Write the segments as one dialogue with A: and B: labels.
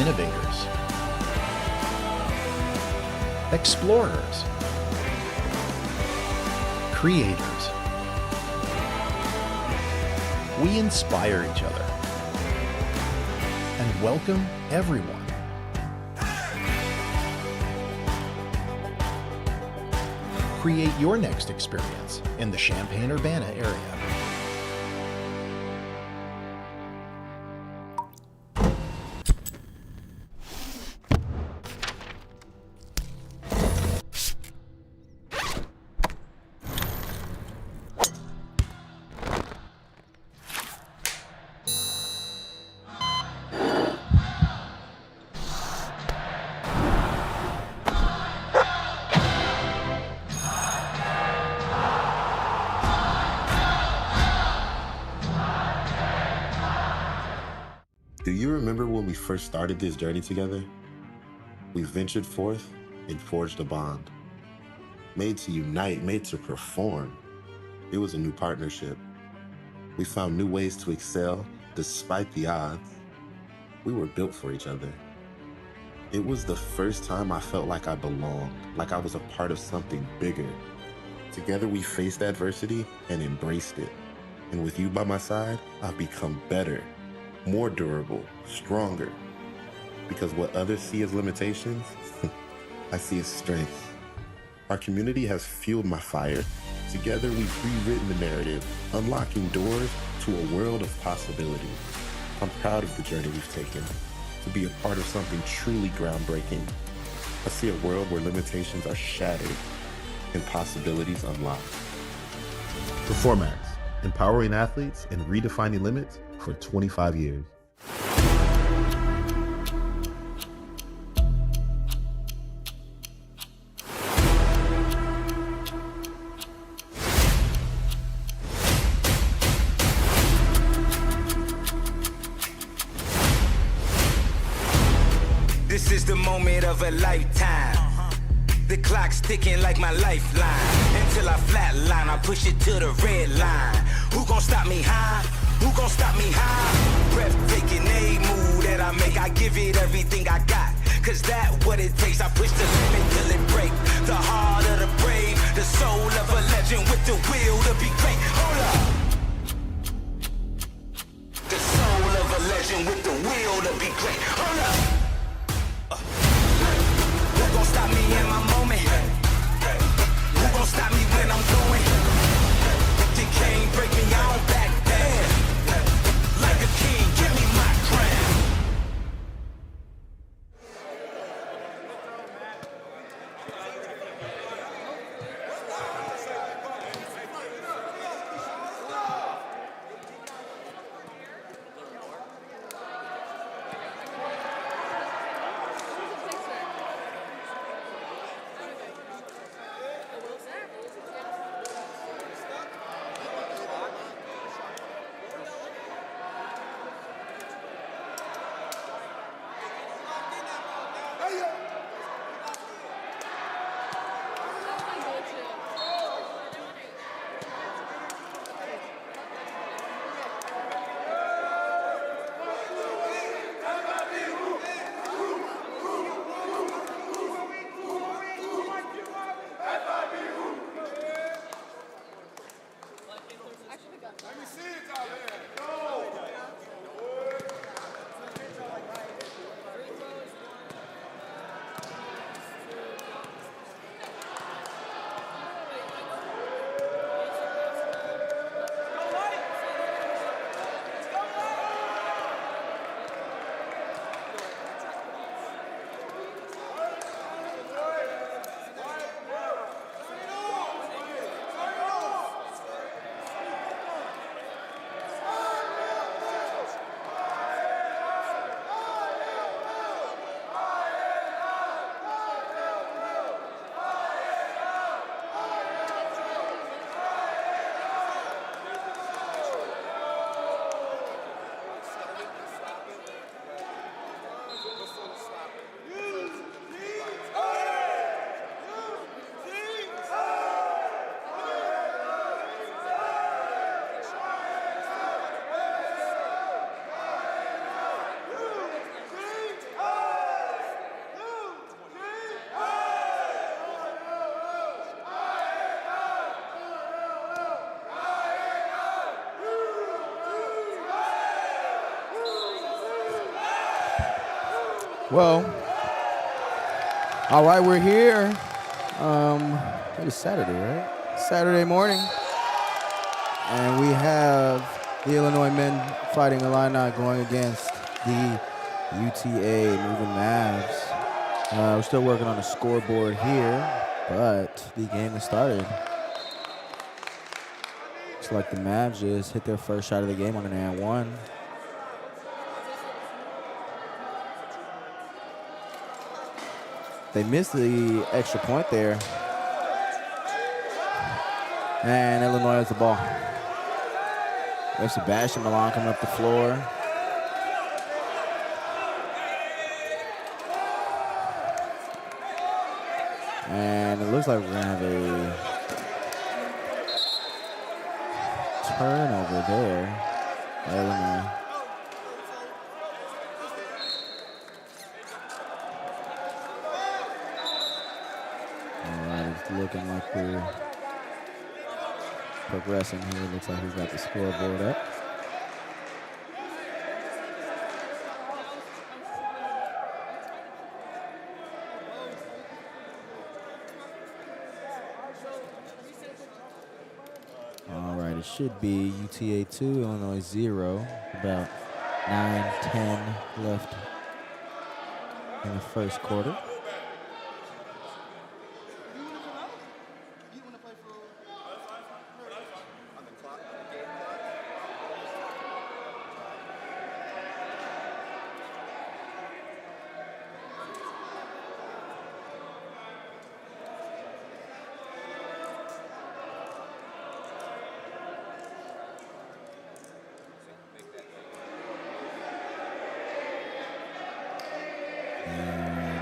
A: innovators, explorers, creators. We inspire each other and welcome everyone. Create your next experience in the Champaign-Urbana area.
B: Do you remember when we first started this journey together? We ventured forth and forged a bond. Made to unite, made to perform. It was a new partnership. We found new ways to excel despite the odds. We were built for each other. It was the first time I felt like I belonged, like I was a part of something bigger. Together we faced adversity and embraced it. And with you by my side, I've become better, more durable, stronger. Because what others see as limitations, I see as strength. Our community has fueled my fire. Together we've rewritten the narrative, unlocking doors to a world of possibility. I'm proud of the journey we've taken, to be a part of something truly groundbreaking. I see a world where limitations are shattered and possibilities unlocked.
C: Performax, empowering athletes and redefining limits for 25 years.
D: This is the moment of a lifetime. The clock's ticking like my lifeline. Until I flatline, I push it to the red line. Who gon' stop me high? Who gon' stop me high? Breathtaking, a move that I make, I give it everything I got. Cause that what it takes, I push the limit till it break. The heart of the brave, the soul of a legend with the will to be great. Hold up. The soul of a legend with the will to be great. Hold up. Who gon' stop me in my moment? Who gon' stop me when I'm going? If you can't break me, I don't back down. Like a king, give me my crown.
E: Well, all right, we're here. It is Saturday, right? Saturday morning. And we have the Illinois men fighting Illini going against the UTA moving Mavs. We're still working on the scoreboard here, but the game has started. Looks like the Mavs just hit their first shot of the game on an and one. They missed the extra point there. And Illinois has the ball. We have Sebastian Milan coming up the floor. And it looks like we're going to have a turnover there. Illinois. All right, it's looking like we're progressing here. Looks like he's got the scoreboard up. All right, it should be UTA 2, Illinois 0. About 9-10 left in the first quarter.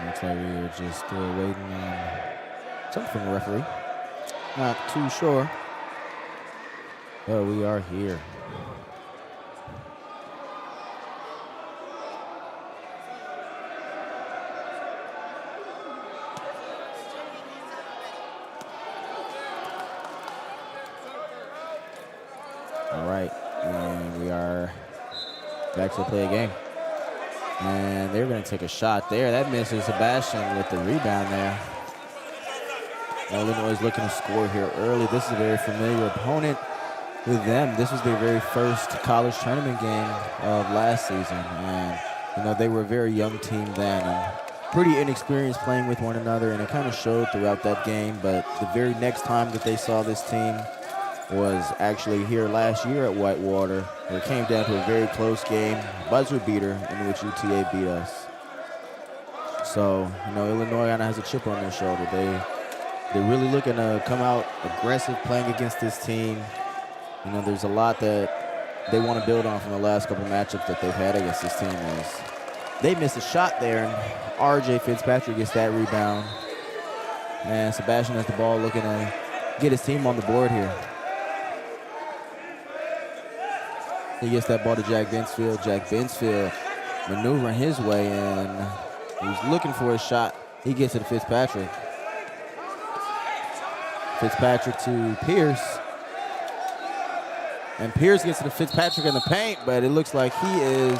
E: Looks like we are just still waiting on something from the referee. Not too sure, but we are here. All right, and we are back to play a game. And they're going to take a shot there. That misses Sebastian with the rebound there. Illinois is looking to score here early. This is a very familiar opponent with them. This was their very first college tournament game of last season. And, you know, they were a very young team then and pretty inexperienced playing with one another. And it kind of showed throughout that game. But the very next time that they saw this team was actually here last year at Whitewater, where it came down to a very close game, buzzer beater, in which UTA beat us. So, you know, Illinois kind of has a chip on their shoulder. They're really looking to come out aggressive playing against this team. You know, there's a lot that they want to build on from the last couple matchups that they've had against this team. They missed a shot there, and RJ Fitzpatrick gets that rebound. And Sebastian has the ball looking to get his team on the board here. He gets that ball to Jack Bensfield. Jack Bensfield maneuvering his way in. He's looking for a shot. He gets it to Fitzpatrick. Fitzpatrick to Pierce. And Pierce gets it to Fitzpatrick in the paint, but it looks like we're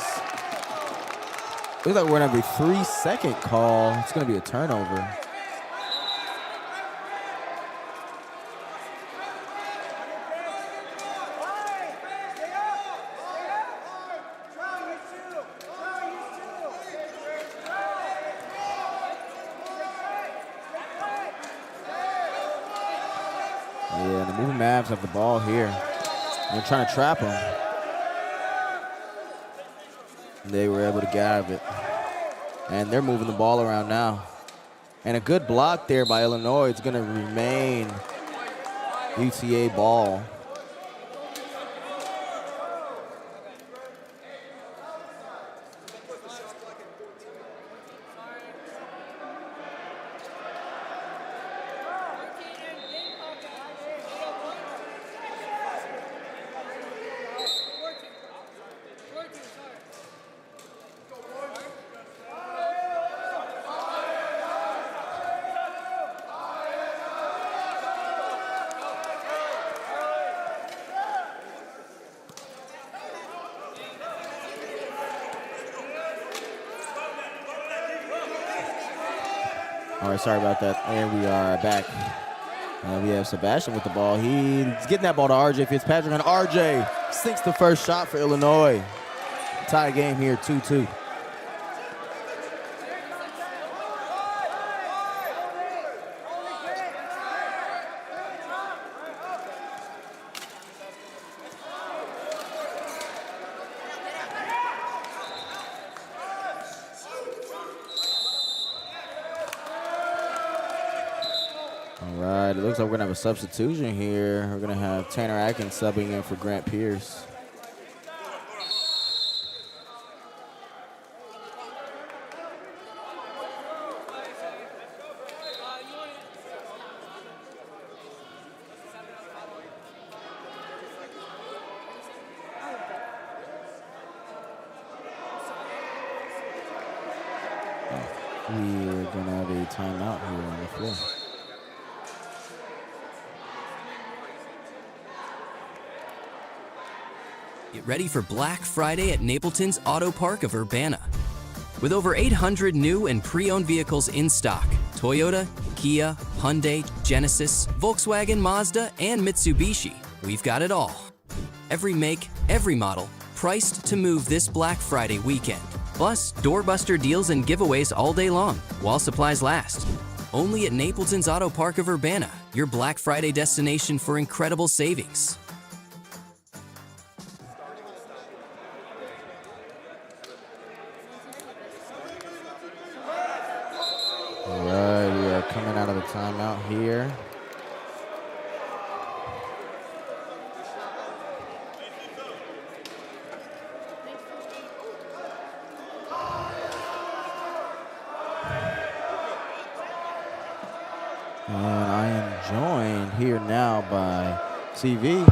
E: going to have a 3-second call. It's going to be a turnover. Yeah, the moving Mavs have the ball here. They're trying to trap him. They were able to get out of it. And they're moving the ball around now. And a good block there by Illinois. It's going to remain UTA ball. right, sorry about that. And we are back. We have Sebastian with the ball. He's getting that ball to RJ Fitzpatrick, and RJ sinks the first shot for Illinois. Tie game here, 2-2. All right, it looks like we're going to have a substitution here. We're going to have Tanner Atkins subbing in for Grant Pierce. We're going to have a timeout here on the floor.
F: Get ready for Black Friday at Napleton's Auto Park of Urbana. With over 800 new and pre-owned vehicles in stock, Toyota, Kia, Hyundai, Genesis, Volkswagen, Mazda, and Mitsubishi, we've got it all. Every make, every model, priced to move this Black Friday weekend. Plus, doorbuster deals and giveaways all day long, while supplies last. Only at Napleton's Auto Park of Urbana, your Black Friday destination for incredible savings.
E: All right, we are coming out of the timeout here. And I am joined here now by CV.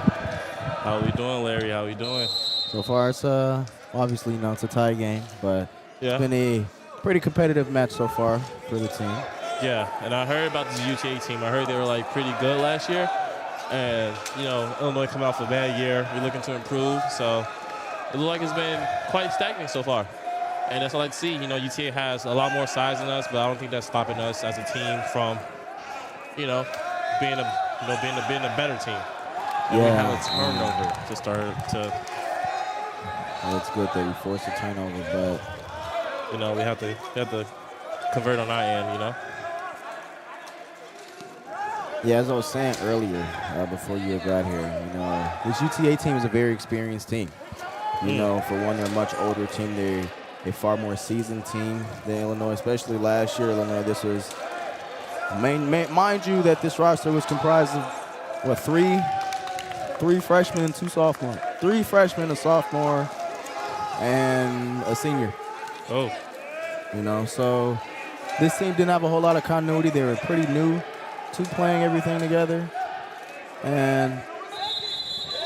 G: How we doing, Larry? How we doing?
E: So far, it's obviously, it's a tie game, but
G: Yeah.
E: it's been a pretty competitive match so far for the team.
G: Yeah, and I heard about this UTA team. I heard they were pretty good last year, and Illinois coming off a bad year. We're looking to improve, so it looks like it's been quite stagnant so far, and that's what I like to see. UTA has a lot more size than us, but I don't think that's stopping us as a team from, being a better team. And we have a turnover to start to.
E: Well, it's good that we forced a turnover, but
G: we have to convert on our end.
E: yeah, as I was saying earlier, before you got here, this UTA team is a very experienced team. For one, they're a much older team. They're a far more seasoned team than Illinois, especially last year. Illinois, this was, mind you, that this roster was comprised of, three freshmen and two sophomores. 3 freshmen, a sophomore, and a senior.
G: Oh.
E: So this team didn't have a whole lot of continuity. They were pretty new to playing everything together. And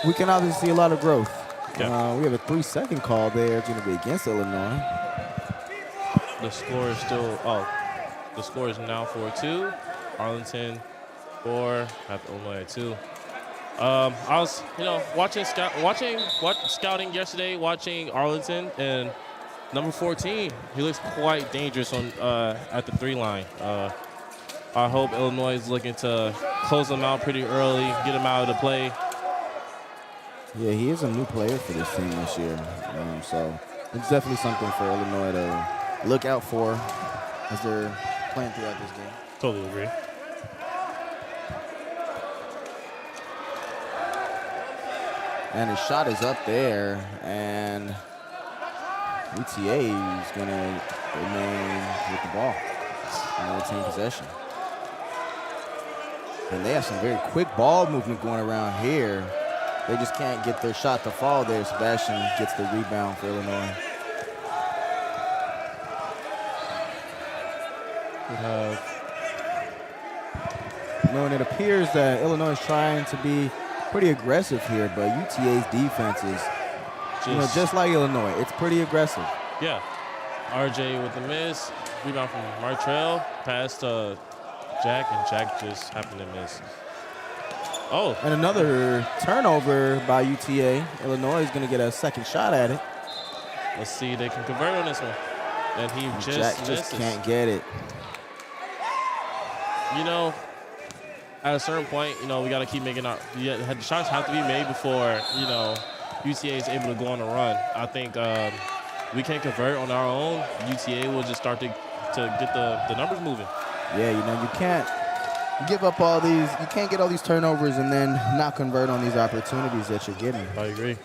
E: we can obviously see a lot of growth.
G: Yeah.
E: We have a 3-second call there. It's going to be against Illinois.
G: The score is the score is now 4-2. Arlington 4, at Illinois at 2. I was, watching scouting yesterday, watching Arlington, and number 14, he looks quite dangerous on at the 3 line. I hope Illinois is looking to close him out pretty early, get him out of the play.
E: Yeah, he is a new player for this team this year. So it's definitely something for Illinois to look out for as they're playing throughout this game.
G: Totally agree.
E: And his shot is up there, and UTA is going to remain with the ball. Another team possession. And they have some very quick ball movement going around here. They just can't get their shot to fall there. Sebastian gets the rebound for Illinois. And it appears that Illinois is trying to be pretty aggressive here, but UTA's defense is, just like Illinois, it's pretty aggressive.
G: Yeah. RJ with the miss. Rebound from Martrell. Pass to Jack, and Jack just happened to miss. Oh.
E: And another turnover by UTA. Illinois is going to get a second shot at it.
G: Let's see if they can convert on this one. And he
E: Jack just can't get it.
G: you know, at a certain point, you know, we got to keep making our the shots have to be made before, you know, UTA is able to go on a run. I think we can convert on our own. UTA will just start to get the numbers moving.
E: Yeah, you know, you can't give up all these. You can't get all these turnovers and then not convert on these opportunities that you're getting.
G: I agree.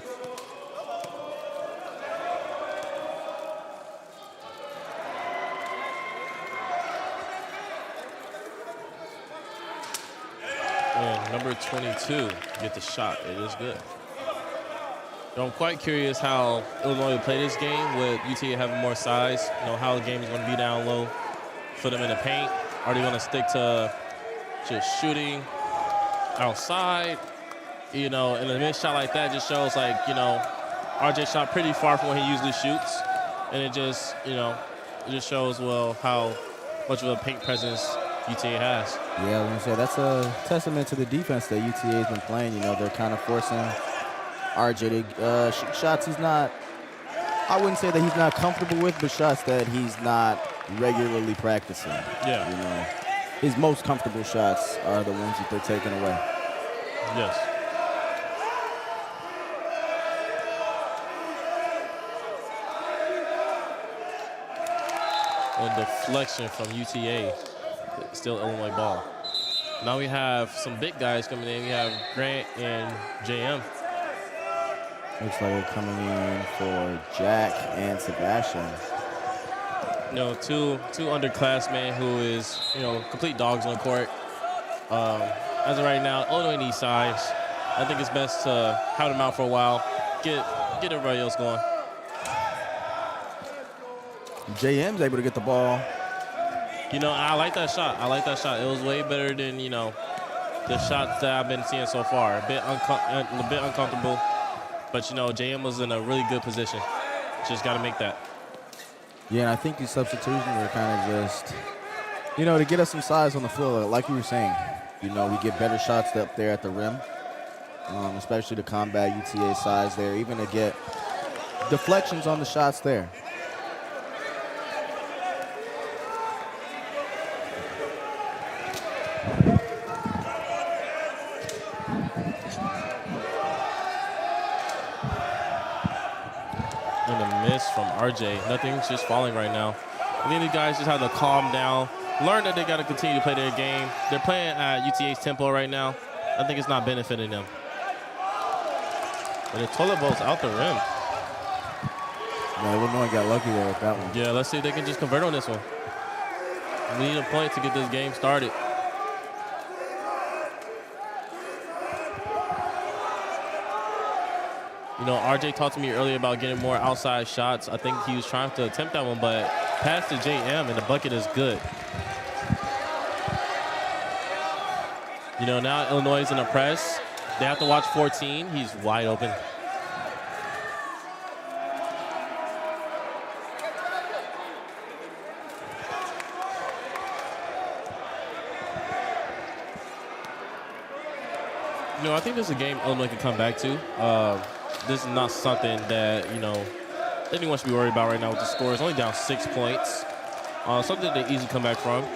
G: And number 22 get the shot. It is good. So I'm quite curious how Illinois will play this game with UTA having more size. You know, how the game is going to be down low for them in the paint. Are they going to stick to just shooting outside? You know, and a missed shot like that just shows, like, you know, RJ shot pretty far from where he usually shoots. And it just, you know, it just shows, well, how much of a paint presence UTA has.
E: Yeah, I was gonna say that's a testament to the defense that UTA has been playing. You know, they're kind of forcing RJ to shoot shots he's not. I wouldn't say that he's not comfortable with, but shots that he's not regularly practicing.
G: Yeah.
E: You know, his most comfortable shots are the ones that they're taking away.
G: Yes. And deflection from UTA. Still Illinois ball. Now we have some big guys coming in. We have Grant and JM.
E: Looks like we're coming in for Jack and Sebastian.
G: You know, two underclassmen who is, you know, complete dogs on the court. As of right now, Illinois needs size. I think it's best to have them out for a while, get everybody else going.
E: JM's able to get the ball.
G: You know, I like that shot. It was way better than, you know, the shots that I've been seeing so far. A bit uncomfortable, but, you know, JM was in a really good position. Just got to make that.
E: Yeah, and I think these substitutions are kind of just, you know, to get us some size on the floor. Like you were saying, you know, we get better shots up there at the rim, especially to combat UTA size there, even to get deflections on the shots there.
G: From RJ. Nothing's just falling right now. I think these guys just have to calm down, learn that they got to continue to play their game. They're playing at UTA's tempo right now. I think it's not benefiting them. But the toilet bowl's out the rim.
E: Yeah, Illinois got lucky there with that one.
G: Yeah, let's see if they can just convert on this one. We need a point to get this game started. You know, RJ talked to me earlier about getting more outside shots. I think he was trying to attempt that one, but pass to JM, and the bucket is good. You know, now Illinois is in a press. They have to watch 14. He's wide open. You know, I think this is a game Illinois can come back to. This is not something that, you know, anyone should be worried about right now with the score. It's only down 6 points. Something they easily come back from.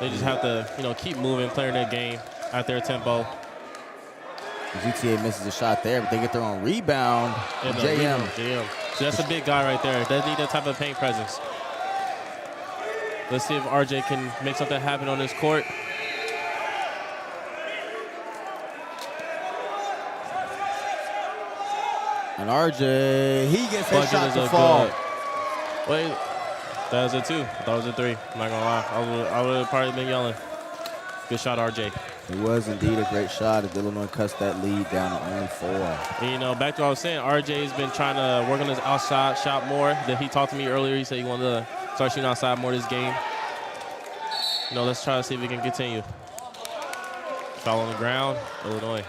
G: They just have to, you know, keep moving, playing their game at their tempo.
E: UTA misses a shot there, but they get their own rebound.
G: And
E: JM.
G: So that's a big guy right there. Does need that type of paint presence. Let's see if RJ can make something happen on this court.
E: And RJ, he gets his shot to fall.
G: Wait, that was a 2. I thought it was a 3. I'm not gonna lie. I would have probably been yelling. Good shot, RJ.
E: It was indeed a great shot as Illinois cuts that lead down to only 4.
G: And, you know, back to what I was saying, RJ's been trying to work on his outside shot more. That he talked to me earlier. He said he wanted to start shooting outside more this game. You know, let's try to see if we can continue. Foul on the ground, Illinois.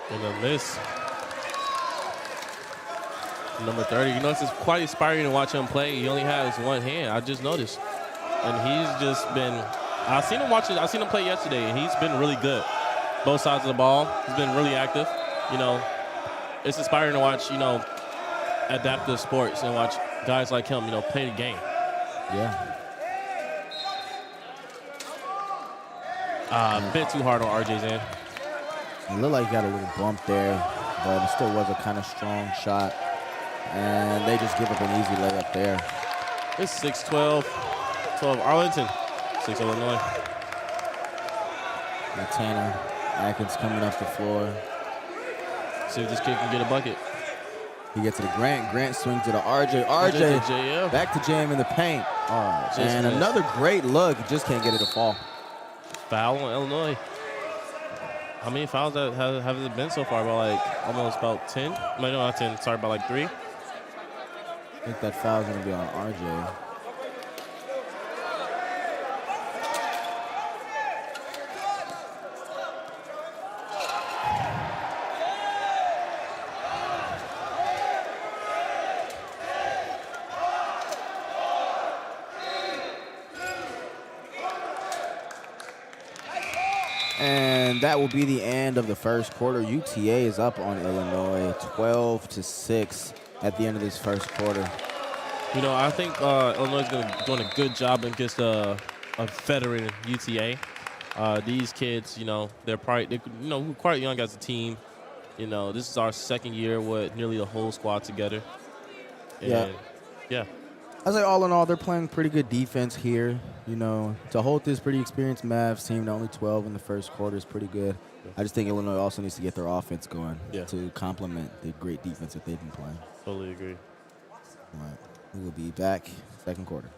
G: And a miss. Number 30. You know, it's just quite inspiring to watch him play. He only has one hand. I just noticed. And he's just been – I seen him play yesterday, and he's been really good. Both sides of the ball. He's been really active. You know, it's inspiring to watch, you know, adaptive sports and watch guys like him, you know, play the game.
E: Yeah.
G: A bit too hard on RJ's end.
E: It looked like he got a little bump there, but it still was a kind of strong shot. And they just give up an easy layup there.
G: It's 6-12. 12 Arlington. 6 Illinois.
E: And Tanner Atkins coming off the floor.
G: See if this kid can get a bucket.
E: He gets to the Grant. Grant swings to the RJ. RJ
G: JM.
E: back to jam in the paint. Oh, and
G: missed.
E: another great look. Just can't get it to fall.
G: Foul on Illinois. How many fouls have it been so far? About like almost about 10? No, not 10. Sorry, about like 3.
E: I think that foul's going to be on RJ. And that will be the end of the first quarter. UTA is up on Illinois 12-6 at the end of this first quarter.
G: You know, I think Illinois is doing a good job against a veteran UTA. These kids, you know, they're quite young as a team. You know, this is our second year with nearly the whole squad together. And yeah.
E: I say all in all, they're playing pretty good defense here. You know, to hold this pretty experienced Mavs team to only 12 in the first quarter is pretty good. Yeah. I just think Illinois also needs to get their offense going to complement the great defense that they've been playing.
G: Totally agree.
E: All right, we will be back second quarter.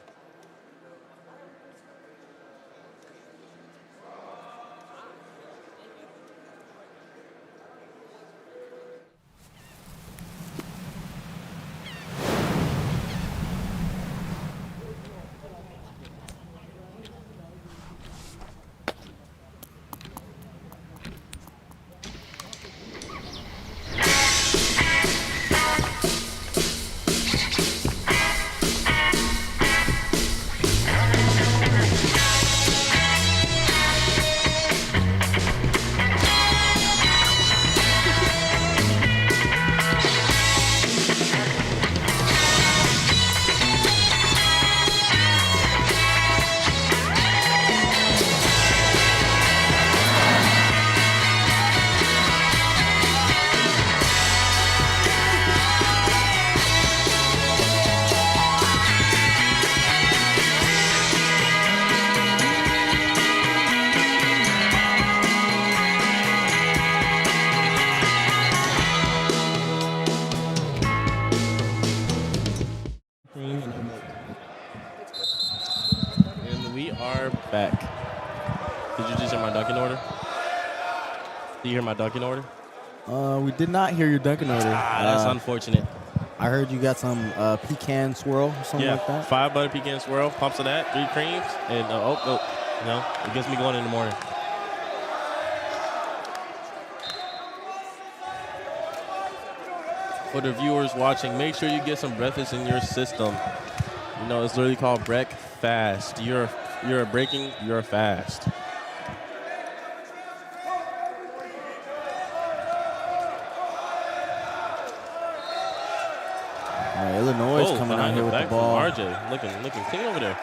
G: Back. Did you just hear my dunking order? Did you hear my dunking order?
E: We did not hear your dunking order.
G: That's unfortunate.
E: I heard you got some pecan swirl or something like that.
G: 5 butter pecan swirl, pumps of that, 3 creams, and it gets me going in the morning. For the viewers watching, make sure you get some breakfast in your system. You know, it's literally called breakfast. You're breaking your fast.
E: All right, Illinois is coming out here with the ball.
G: RJ looking clean over there.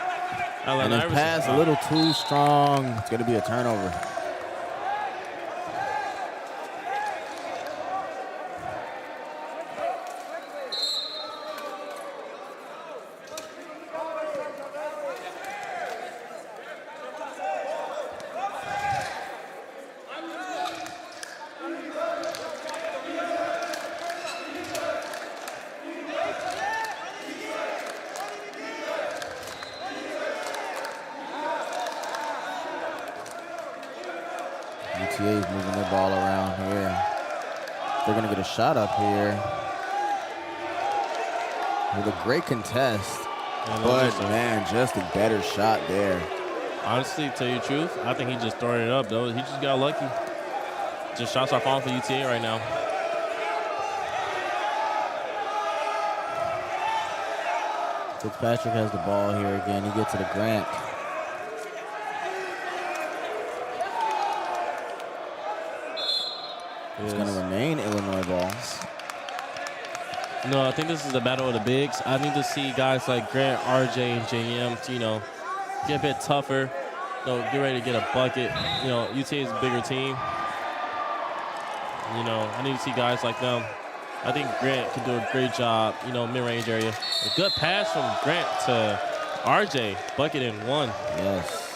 E: And his pass a little too strong. It's going to be a turnover. UTA is moving their ball around here. They're going to get a shot up here with a great contest. But, man, just a better shot there.
G: Honestly, to tell you the truth, I think he just throwing it up, though. He just got lucky. Just shots are falling for UTA right now.
E: Fitzpatrick has the ball here again. He gets to the Grant. It's going to remain Illinois ball.
G: No, I think this is the battle of the bigs. I need to see guys like Grant, RJ, and JM to, get a bit tougher. Get ready to get a bucket. UTA is a bigger team. I need to see guys like them. I think Grant can do a great job, mid-range area. A good pass from Grant to RJ, bucket in one.
E: Yes.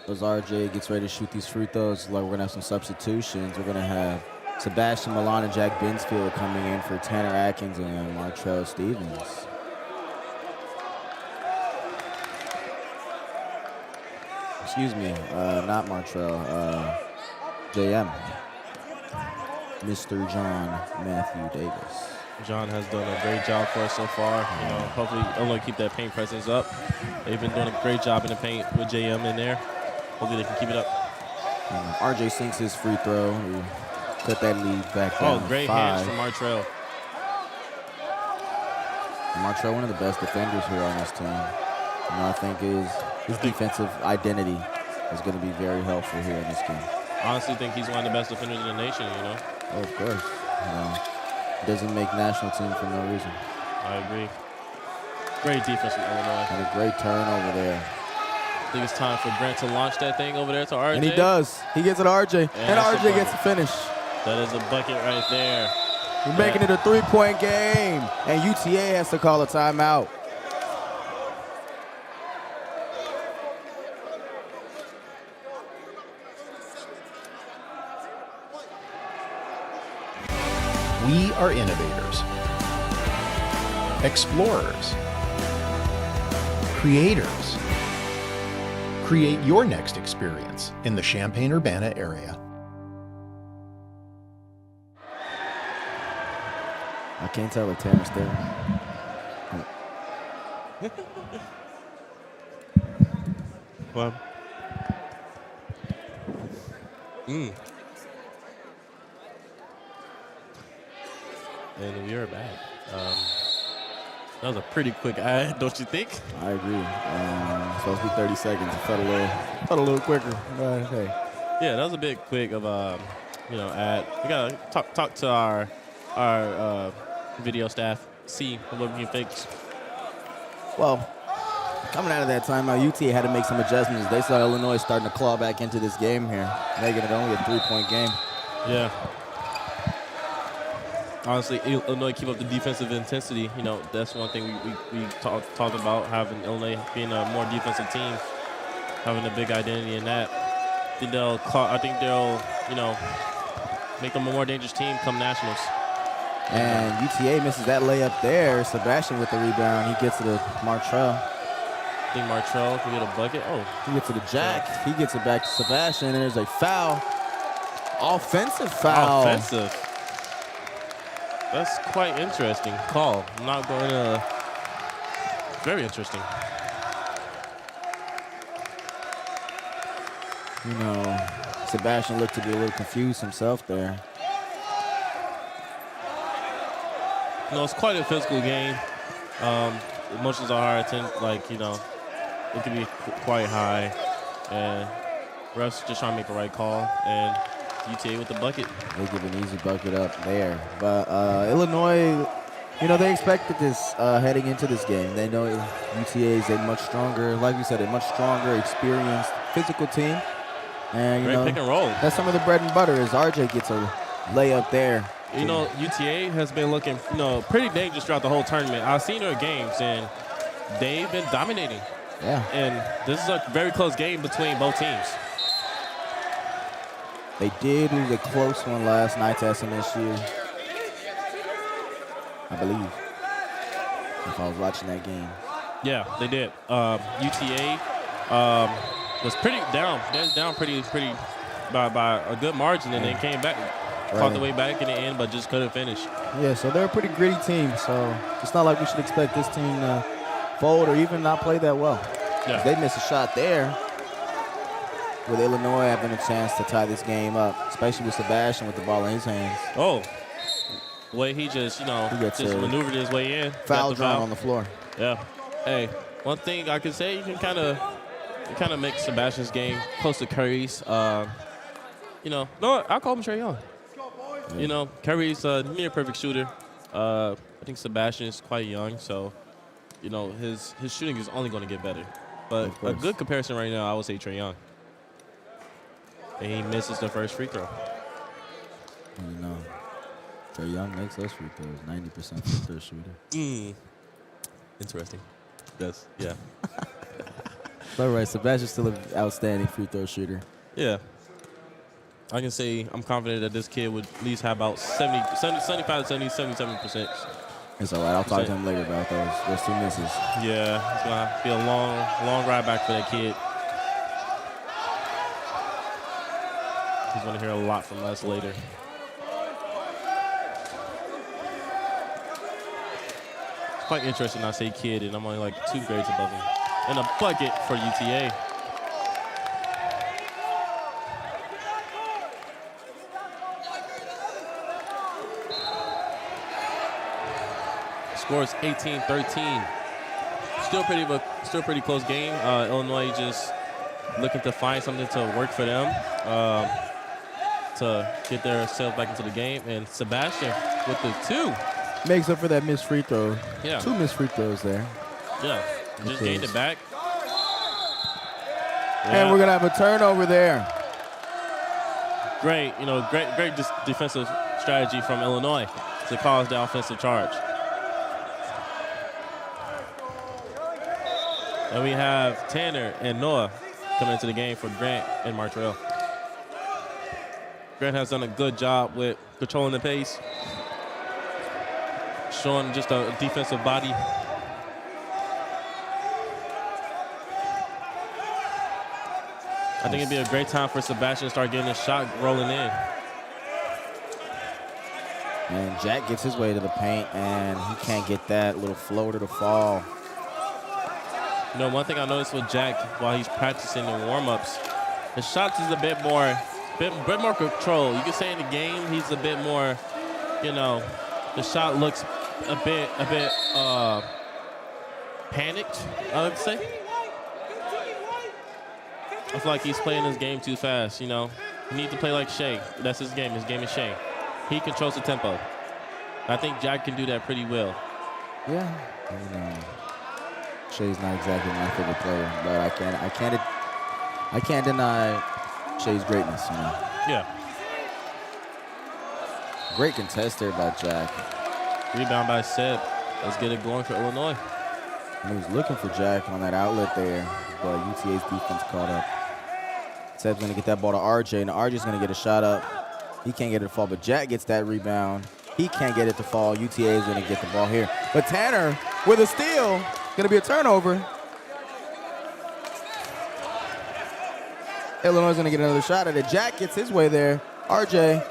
E: As RJ gets ready to shoot these free throws, like we're going to have some substitutions. We're going to have Sebastian Milan and Jack Binsfield coming in for Tanner Atkins and Martrell Stevens. Excuse me, not Martrell, JM. Mr. John Matthew Davis.
G: John has done a great job for us so far. Hopefully Illinois keep that paint presence up. They've been doing a great job in the paint with JM in there. Hopefully they can keep it up.
E: RJ sinks his free throw. We cut that lead back down to 5.
G: Great hands from Martrell.
E: Martrell, one of the best defenders here on this team. I think his defensive identity is going to be very helpful here in this game.
G: I honestly think he's one of the best defenders in the nation,
E: Oh, of course. Doesn't make national team for no reason.
G: I agree. Great defense from Illinois.
E: And a great turnover there.
G: I think it's time for Grant to launch that thing over there to RJ.
E: And he does. He gets it to RJ. And RJ gets the finish.
G: That is a bucket right there.
E: We're making it a 3-point game. And UTA has to call a timeout.
A: We are innovators, explorers, creators. Create your next experience in the Champaign-Urbana area.
E: I can't tell if Tanner's there.
G: Well. And we are back. That was a pretty quick ad, don't you think?
E: I agree. Supposed to be 30 seconds. It felt a little quicker. But hey.
G: Yeah, that was a bit quick of ad. We gotta talk to our video staff, see what we can fix.
E: Well, coming out of that timeout, UTA had to make some adjustments. They saw Illinois starting to claw back into this game here, making it only a 3-point game.
G: Yeah. Honestly, Illinois keep up the defensive intensity. That's one thing we talk about, having Illinois being a more defensive team, having a big identity in that. I think they'll make them a more dangerous team come nationals.
E: And UTA misses that layup there. Sebastian with the rebound. He gets to the Martrell.
G: I think Martrell can get a bucket. Oh.
E: He gets to the Jack. He gets it back to Sebastian. And there's a foul. Offensive foul.
G: Offensive. That's quite interesting call. I'm not going to. Very interesting.
E: Sebastian looked to be a little confused himself there.
G: It's quite a physical game. Emotions are hard to, it can be quite high. And refs just trying to make the right call. And UTA with the bucket.
E: They give an easy bucket up there. But Illinois, they expected this heading into this game. They know UTA is a much stronger, like you said, a much stronger, experienced, physical team. And,
G: great pick and roll.
E: That's some of the bread and butter as RJ gets a layup there.
G: UTA has been looking, pretty dangerous throughout the whole tournament. I've seen their games, and they've been dominating.
E: Yeah.
G: And this is a very close game between both teams.
E: They did lose a close one last night to SMSU, I believe, if I was watching that game.
G: Yeah, they did. UTA was pretty down. They was down pretty by a good margin, and then came back, fought the way back in the end, but just couldn't finish.
E: Yeah, so they're a pretty gritty team. So it's not like we should expect this team to fold or even not play that well.
G: Yeah.
E: They missed a shot there, with Illinois having a chance to tie this game up, especially with Sebastian with the ball in his hands.
G: Oh, The way he just,
E: He
G: just
E: gets
G: maneuvered his way in.
E: Foul
G: got the
E: drawn on the floor.
G: Yeah. Hey, one thing I can say, you can kind of make Sebastian's game close to Curry's. No, I'll call him Trae Young.
E: Yeah.
G: Curry's a near perfect shooter. I think Sebastian is quite young, so his shooting is only going to get better. But a good comparison right now, I would say Trae Young. And he misses the first free throw.
E: Trae Young makes those free throws, 90% free throw shooter.
G: Interesting. Yeah.
E: But right, Sebastian's still an outstanding free throw shooter.
G: Yeah. I can say I'm confident that this kid would at least have about 75 to 77%.
E: It's all right. I'll talk to him later about those 2 misses.
G: Yeah, it's going to be a long ride back for that kid. He's going to hear a lot from us later. It's quite interesting I say kid, and I'm only like 2 grades above him. And a bucket for UTA. Score is 18-13. Still pretty close game. Illinois just looking to find something to work for them to get themselves back into the game. And Sebastian with the 2.
E: Makes up for that missed free throw.
G: Yeah.
E: 2 missed free throws there.
G: Yeah. Just gained it back.
E: And we're going to have a turnover there.
G: Great defensive strategy from Illinois to cause the offensive charge. And we have Tanner and Noah coming into the game for Grant and Martrell. Grant has done a good job with controlling the pace, showing just a defensive body. I think it'd be a great time for Sebastian to start getting his shot rolling in.
E: And Jack gets his way to the paint, and he can't get that little floater to fall.
G: One thing I noticed with Jack while he's practicing in warm-ups, his shots is a bit more control. You could say in the game he's a bit more, the shot looks a bit panicked, I would say. I feel like he's playing his game too fast, He needs to play like Shea. That's his game. His game is Shea. He controls the tempo. I think Jack can do that pretty well.
E: Yeah. Shea's not exactly my favorite player, but I can't deny Shea's greatness,
G: Yeah.
E: Great contest there by Jack.
G: Rebound by Seb. Let's get it going for Illinois.
E: And he was looking for Jack on that outlet there, but UTA's defense caught up. Seb's going to get that ball to RJ, and RJ's going to get a shot up. He can't get it to fall, but Jack gets that rebound. He can't get it to fall. UTA is going to get the ball here. But Tanner with a steal. Going to be a turnover. Illinois is going to get another shot at it. Jack gets his way there. RJ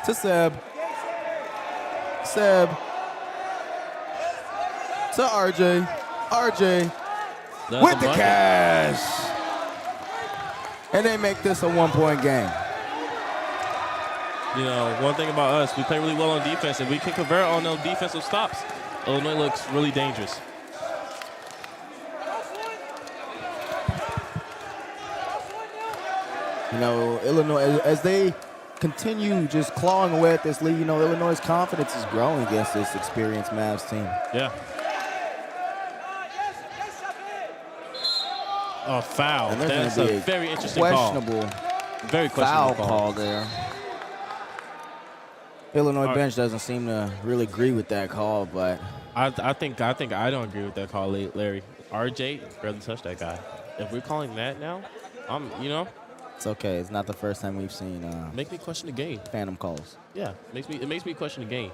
E: to Seb. Seb to RJ. RJ with the cash. And they make this a 1-point game.
G: One thing about us, we play really well on defense, and we can convert on those defensive stops. Illinois looks really dangerous.
E: Illinois, as they continue just clawing away at this lead, Illinois' confidence is growing against this experienced Mavs team.
G: Yeah. Oh, foul. That's a very interesting
E: questionable
G: call. Very questionable
E: call there. Illinois bench doesn't seem to really agree with that call, but
G: I think I don't agree with that call, Larry. RJ barely touched that guy. If we're calling that now,
E: it's okay. It's not the first time we've seen
G: make me question the game.
E: Phantom calls.
G: Yeah, it makes me question the game.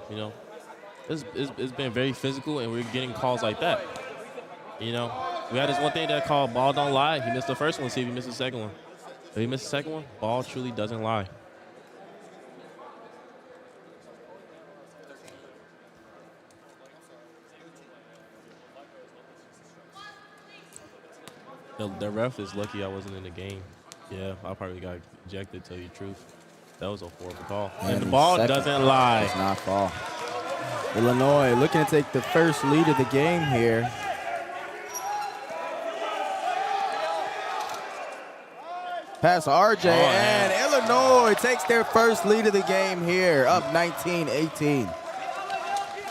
G: It's been very physical, and we're getting calls like that. We had this one thing that called ball don't lie. He missed the first one. See if he missed the second one. If he missed the second one, ball truly doesn't lie. The ref is lucky I wasn't in the game. Yeah, I probably got ejected, to tell you the truth. That was a horrible call. And the ball doesn't lie.
E: Does not fall. Illinois looking to take the first lead of the game here. Pass RJ, and Illinois takes their first lead of the game here, up 19-18.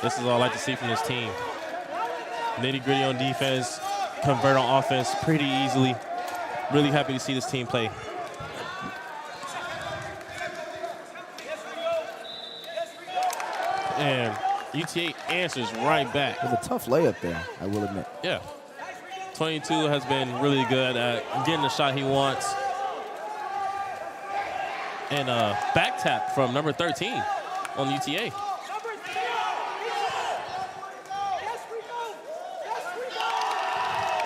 G: This is all I like to see from this team. Nitty-gritty on defense, convert on offense pretty easily. Really happy to see this team play. And UTA answers right back.
E: It was a tough layup there, I will admit.
G: Yeah. 22 has been really good at getting the shot he wants. And a back tap from number 13 on UTA.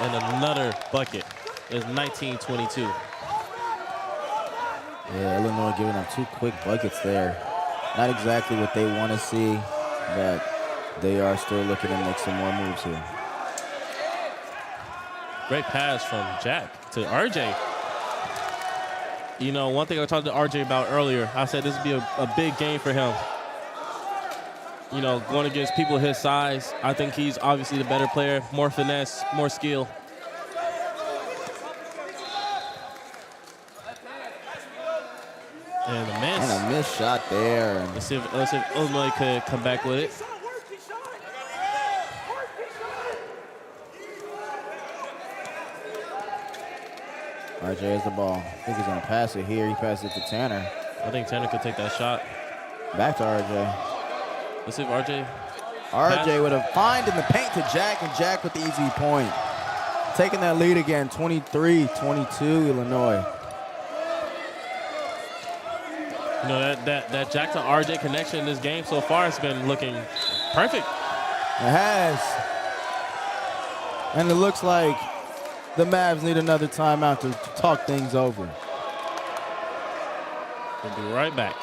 G: And another bucket is 19-22.
E: Yeah, Illinois giving up 2 quick buckets there. Not exactly what they want to see, but they are still looking to make some more moves here.
G: Great pass from Jack to RJ. You know, one thing I talked to RJ about earlier, I said this would be a big game for him. You know, going against people his size, I think he's obviously the better player, more finesse, more skill. And a miss.
E: And a missed shot there.
G: Let's see if Illinois could come back with it.
E: RJ has the ball. I think he's going to pass it here. He passed it to Tanner.
G: I think Tanner could take that shot.
E: Back to RJ.
G: Let's see if RJ
E: with a find in the paint to Jack, and Jack with the easy point. Taking that lead again, 23-22 Illinois.
G: You know, that Jack to RJ connection in this game so far has been looking perfect.
E: It has. And it looks like the Mavs need another timeout to talk things over.
G: We'll be right back.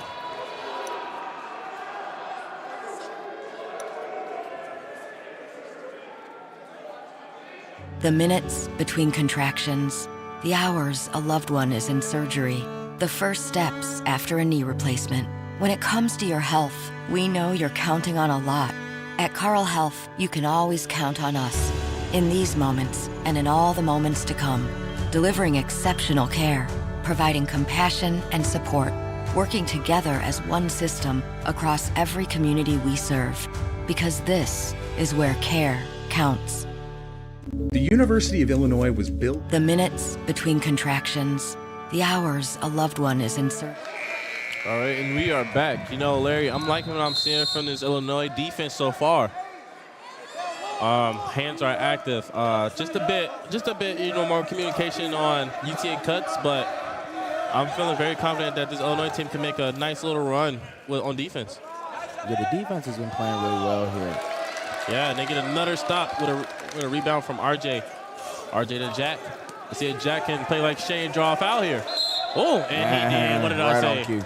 H: The minutes between contractions, the hours a loved one is in surgery, the first steps after a knee replacement. When it comes to your health, we know you're counting on a lot. At Carle Health, you can always count on us. In these moments, and in all the moments to come, delivering exceptional care, providing compassion and support, working together as one system across every community we serve. Because this is where care counts.
I: The University of Illinois was built.
H: The minutes between contractions, the hours a loved one is in surgery.
G: All right, and we are back. You know, Larry, I'm liking what I'm seeing from this Illinois defense so far. Hands are active. Just a bit, you know, more communication on UTA cuts, but I'm feeling very confident that this Illinois team can make a nice little run on defense.
E: Yeah, the defense has been playing really well here.
G: Yeah, and they get another stop with a rebound from RJ. RJ to Jack. Let's see if Jack can play like Shane, draw a foul here. Oh, and he did. What did I say?
E: On cue.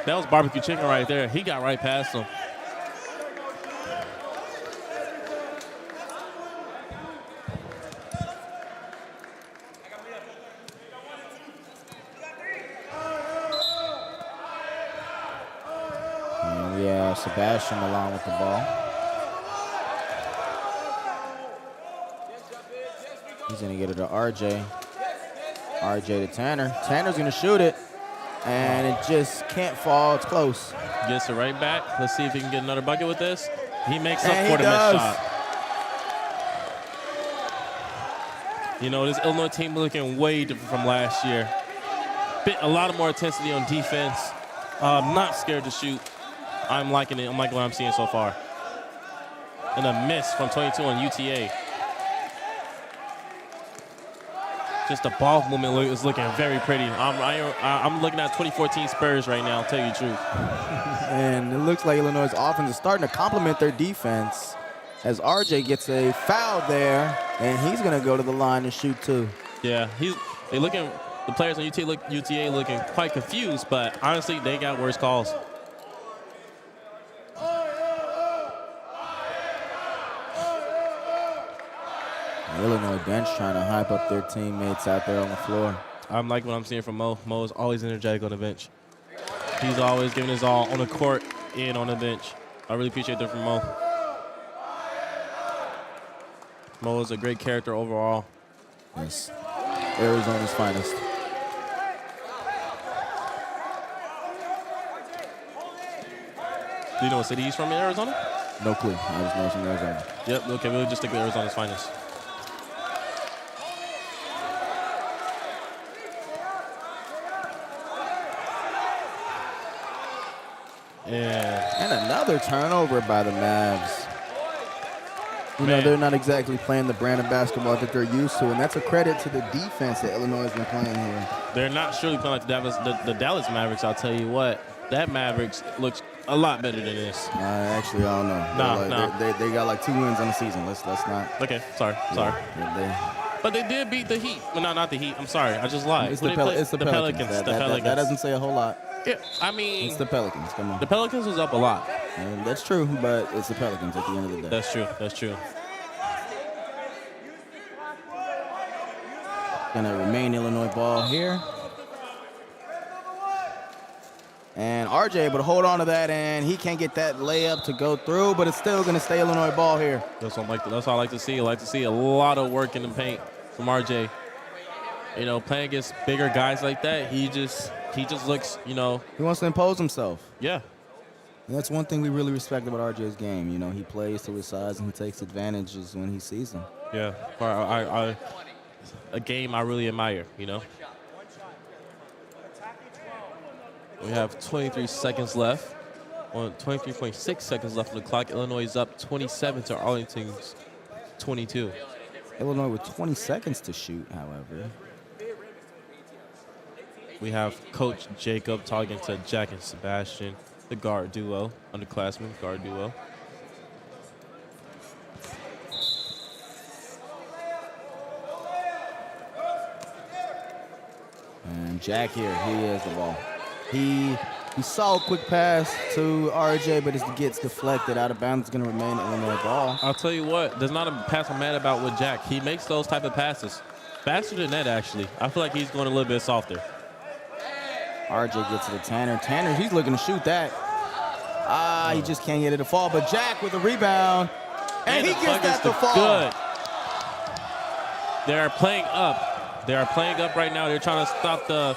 G: That was barbecue chicken right there. He got right past him.
E: And we have Sebastian along with the ball. He's going to get it to RJ. RJ to Tanner. Tanner's going to shoot it, and it just can't fall. It's close.
G: Gets it right back. Let's see if he can get another bucket with this. He makes up for the missed shot. You know, this Illinois team looking way different from last year. A lot of more intensity on defense. Not scared to shoot. I'm liking it. I'm liking what I'm seeing so far. And a miss from 22 on UTA. Just the ball movement is looking very pretty. I'm looking at 2014 Spurs right now, I'll tell you the truth.
E: And it looks like Illinois' offense is starting to complement their defense as RJ gets a foul there, and he's going to go to the line and shoot too.
G: Yeah, the players on UTA looking quite confused, but honestly, they got worse calls.
E: Illinois bench trying to hype up their teammates out there on the floor.
G: I'm liking what I'm seeing from Mo. Mo is always energetic on the bench. He's always giving his all on the court and on the bench. I really appreciate that from Mo. Mo is a great character overall.
E: Yes. Arizona's finest.
G: Do you know what city he's from in Arizona?
E: No clue. I just know it's from Arizona.
G: Yep, okay, we'll just stick with Arizona's finest.
E: And another turnover by the Mavs. You know, they're not exactly playing the brand of basketball that they're used to, and that's a credit to the defense that Illinois has been playing here.
G: They're not surely playing like the Dallas Mavericks, I'll tell you what. That Mavericks looks a lot better than this.
E: Actually, I don't know. They got like 2 wins on the season. Let's not.
G: Okay, sorry. But they did beat the Heat. Well, not the Heat. I'm sorry. I just lied.
E: It's the Pelicans. That doesn't say a whole lot.
G: Yeah, I mean.
E: It's the Pelicans. Come on.
G: The Pelicans was up a lot.
E: That's true, but it's the Pelicans at the end of the day.
G: That's true.
E: Gonna remain Illinois ball here. And RJ able to hold on to that, and he can't get that layup to go through, but it's still gonna stay Illinois ball here.
G: That's what I like to see. I like to see a lot of work in the paint from RJ. You know, playing against bigger guys like that, he just looks, you know.
E: He wants to impose himself.
G: Yeah.
E: And that's one thing we really respect about RJ's game. You know, he plays to his size and he takes advantages when he sees them.
G: Yeah. A game I really admire, you know. We have 23 seconds left. 23.6 seconds left on the clock. Illinois is up 27 to Arlington's 22.
E: Illinois with 20 seconds to shoot, however.
G: We have Coach Jacob talking to Jack and Sebastian, the guard duo, underclassmen guard duo.
E: And Jack here, he has the ball. He saw a quick pass to RJ, but it gets deflected out of bounds. It's going to remain Illinois ball.
G: I'll tell you what, there's not a pass I'm mad about with Jack. He makes those type of passes. Faster than that, actually. I feel like he's going a little bit softer.
E: RJ gets to the Tanner. Tanner, he's looking to shoot that. He just can't get it to fall. But Jack with a rebound, and he gets that to fall.
G: Good. They are playing up. They are playing up right now. They're trying to stop the.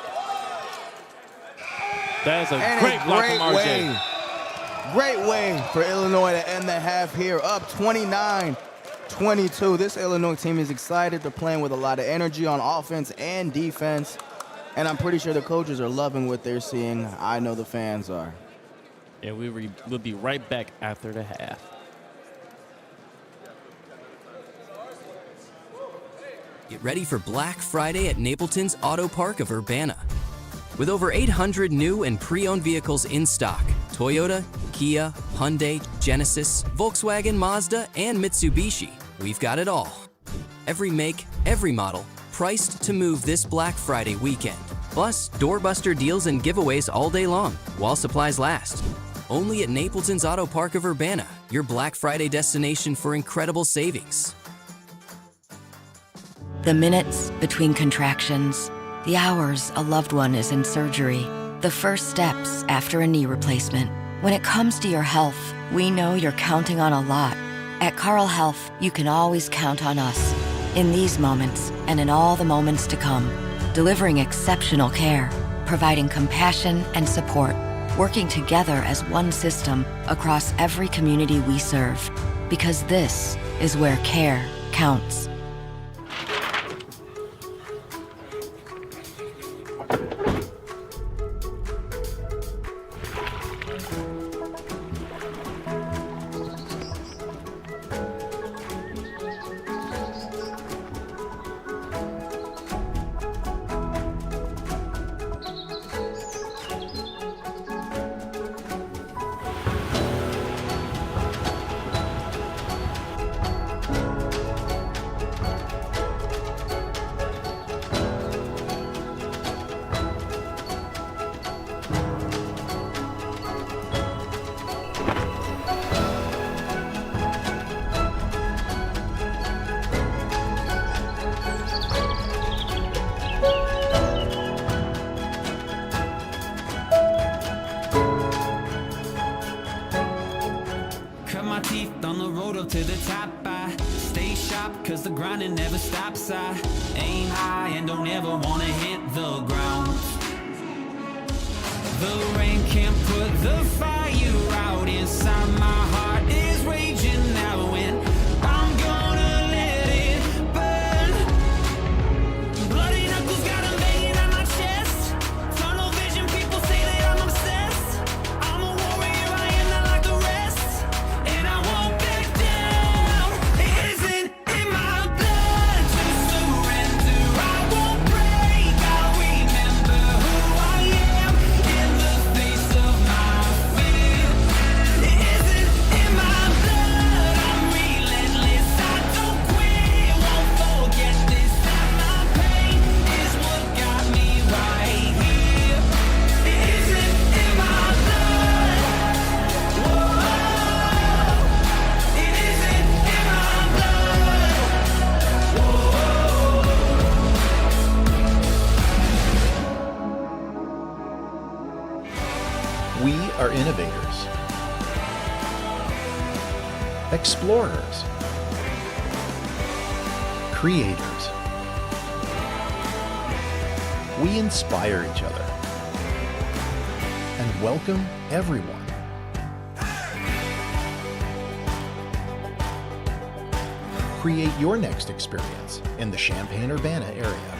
G: That is a great block from RJ.
E: Great way for Illinois to end the half here, up 29-22. This Illinois team is excited. They're playing with a lot of energy on offense and defense. And I'm pretty sure the coaches are loving what they're seeing. I know the fans are.
G: Yeah, we'll be right back after the half.
F: Get ready for Black Friday at Napleton's Auto Park of Urbana. With over 800 new and pre-owned vehicles in stock, Toyota, Kia, Hyundai, Genesis, Volkswagen, Mazda, and Mitsubishi, we've got it all. Every make, every model, priced to move this Black Friday weekend. Plus, doorbuster deals and giveaways all day long, while supplies last. Only at Napleton's Auto Park of Urbana, your Black Friday destination for incredible savings.
H: The minutes between contractions, the hours a loved one is in surgery, the first steps after a knee replacement. When it comes to your health, we know you're counting on a lot. At Carle Health, you can always count on us. In these moments, and in all the moments to come, delivering exceptional care, providing compassion and support, working together as one system across every community we serve. Because this is where care counts.
J: teeth on the road up to the top. I stay sharp cause the grinding never stops. I aim high and don't ever wanna hit the ground. The rain can't put the fire out inside. My heart is raging now and I'm gonna let it burn. Bloody knuckles got a vein on my chest. Tunnel vision, people say that I'm obsessed. I'm a warrior, I am not like the rest. And I won't back down. It isn't in my blood to surrender. I won't break, I'll remember who I am in the face of my fear. It isn't in my blood, I'm relentless. I don't quit, won't forget this time. My pain is what got me right here. It isn't in my blood. Whoa. It isn't in my blood.
A: We are innovators, explorers, creators. We inspire each other and welcome everyone. Create your next experience in the Champaign-Urbana area.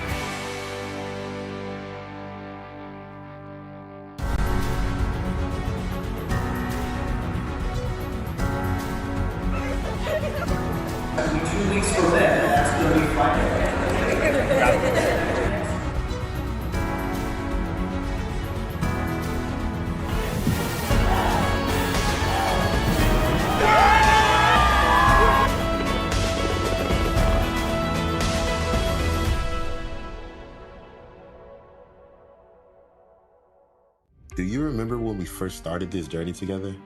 B: Do you remember when we first started this journey together?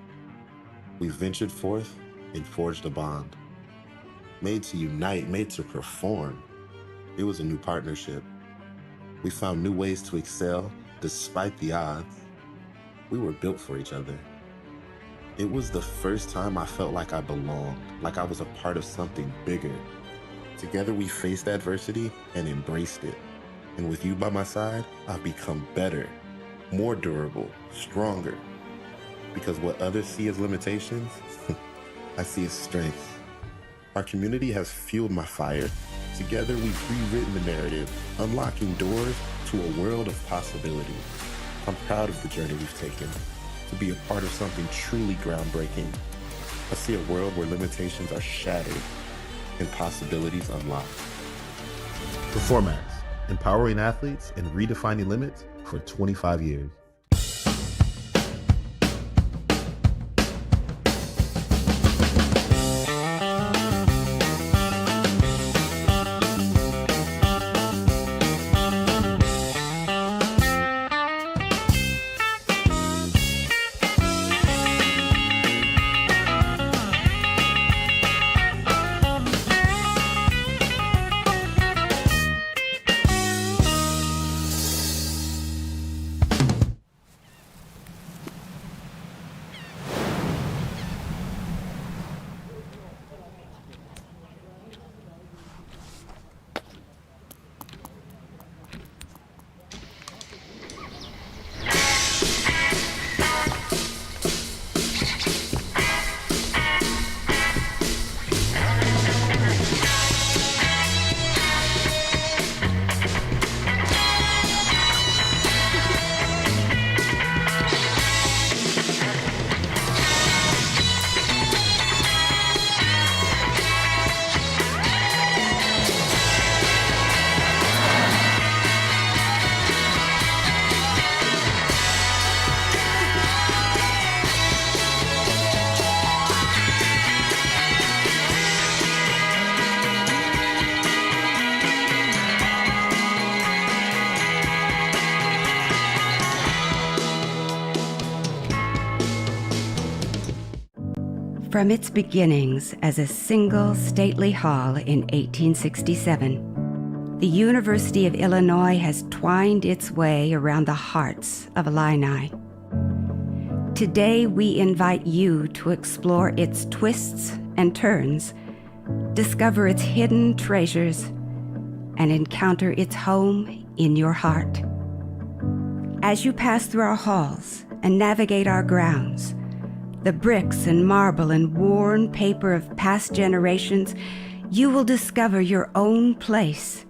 B: We ventured forth and forged a bond. Made to unite, made to perform. It was a new partnership. We found new ways to excel despite the odds. We were built for each other. It was the first time I felt like I belonged, like I was a part of something bigger. Together we faced adversity and embraced it. And with you by my side, I've become better, more durable, stronger. Because what others see as limitations, I see as strengths. Our community has fueled my fire. Together we've rewritten the narrative, unlocking doors to a world of possibility. I'm proud of the journey we've taken, to be a part of something truly groundbreaking. I see a world where limitations are shattered and possibilities unlocked.
C: Performax, empowering athletes and redefining limits for 25 years.
K: From its beginnings as a single stately hall in 1867, the University of Illinois has twined its way around the hearts of Illini. Today, we invite you to explore its twists and turns, discover its hidden treasures, and encounter its home in your heart. As you pass through our halls and navigate our grounds, the bricks and marble and worn paper of past generations, you will discover your own place,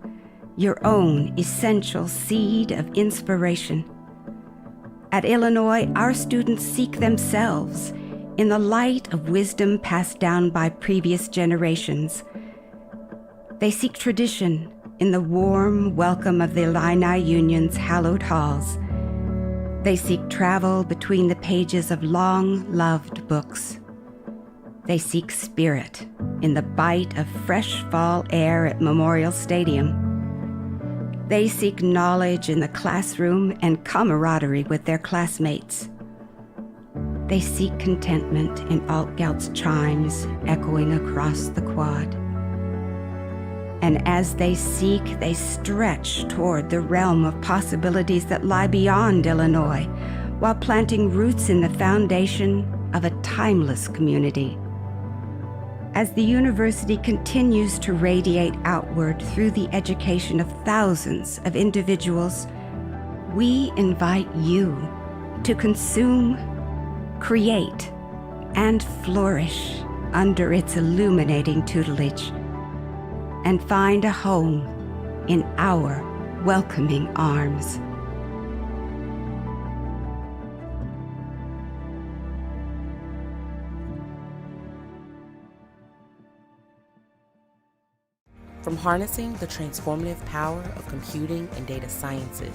K: your own essential seed of inspiration. At Illinois, our students seek themselves in the light of wisdom passed down by previous generations. They seek tradition in the warm welcome of the Illini Union's hallowed halls. They seek travel between the pages of long-loved books. They seek spirit in the bite of fresh fall air at Memorial Stadium. They seek knowledge in the classroom and camaraderie with their classmates. They seek contentment in Altgeld's chimes echoing across the quad. And as they seek, they stretch toward the realm of possibilities that lie beyond Illinois, while planting roots in the foundation of a timeless community. As the university continues to radiate outward through the education of thousands of individuals, we invite you to consume, create, and flourish under its illuminating tutelage, and find a home in our welcoming arms.
L: From harnessing the transformative power of computing and data sciences,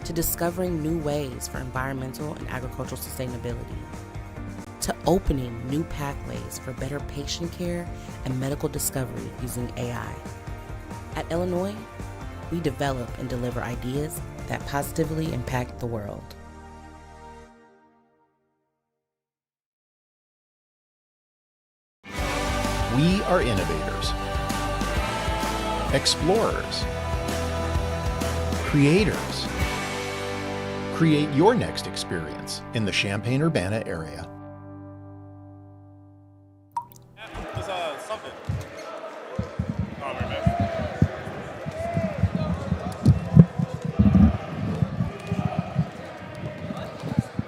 L: to discovering new ways for environmental and agricultural sustainability, to opening new pathways for better patient care and medical discovery using AI. At Illinois, we develop and deliver ideas that positively impact the world.
A: We are innovators, explorers, creators. Create your next experience in the Champaign-Urbana area.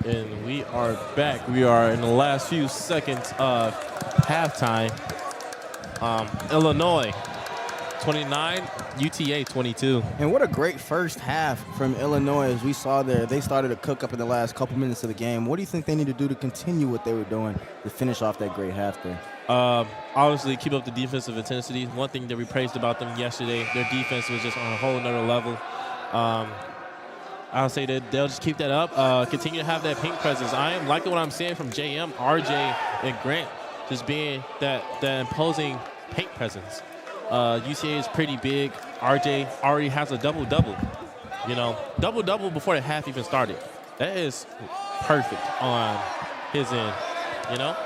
G: And we are back. We are in the last few seconds of halftime. Illinois 29, UTA 22.
E: And what a great first half from Illinois. As we saw there, they started to cook up in the last couple minutes of the game. What do you think they need to do to continue what they were doing to finish off that great half there?
G: Obviously, keep up the defensive intensity. One thing that we praised about them yesterday, their defense was just on a whole nother level. I'll say that they'll just keep that up. Continue to have that pink presence. I am liking what I'm seeing from JM, RJ, and Grant, just being that imposing paint presence. UCA is pretty big. RJ already has a double-double. You know, double-double before the half even started. That is perfect on his end, you know?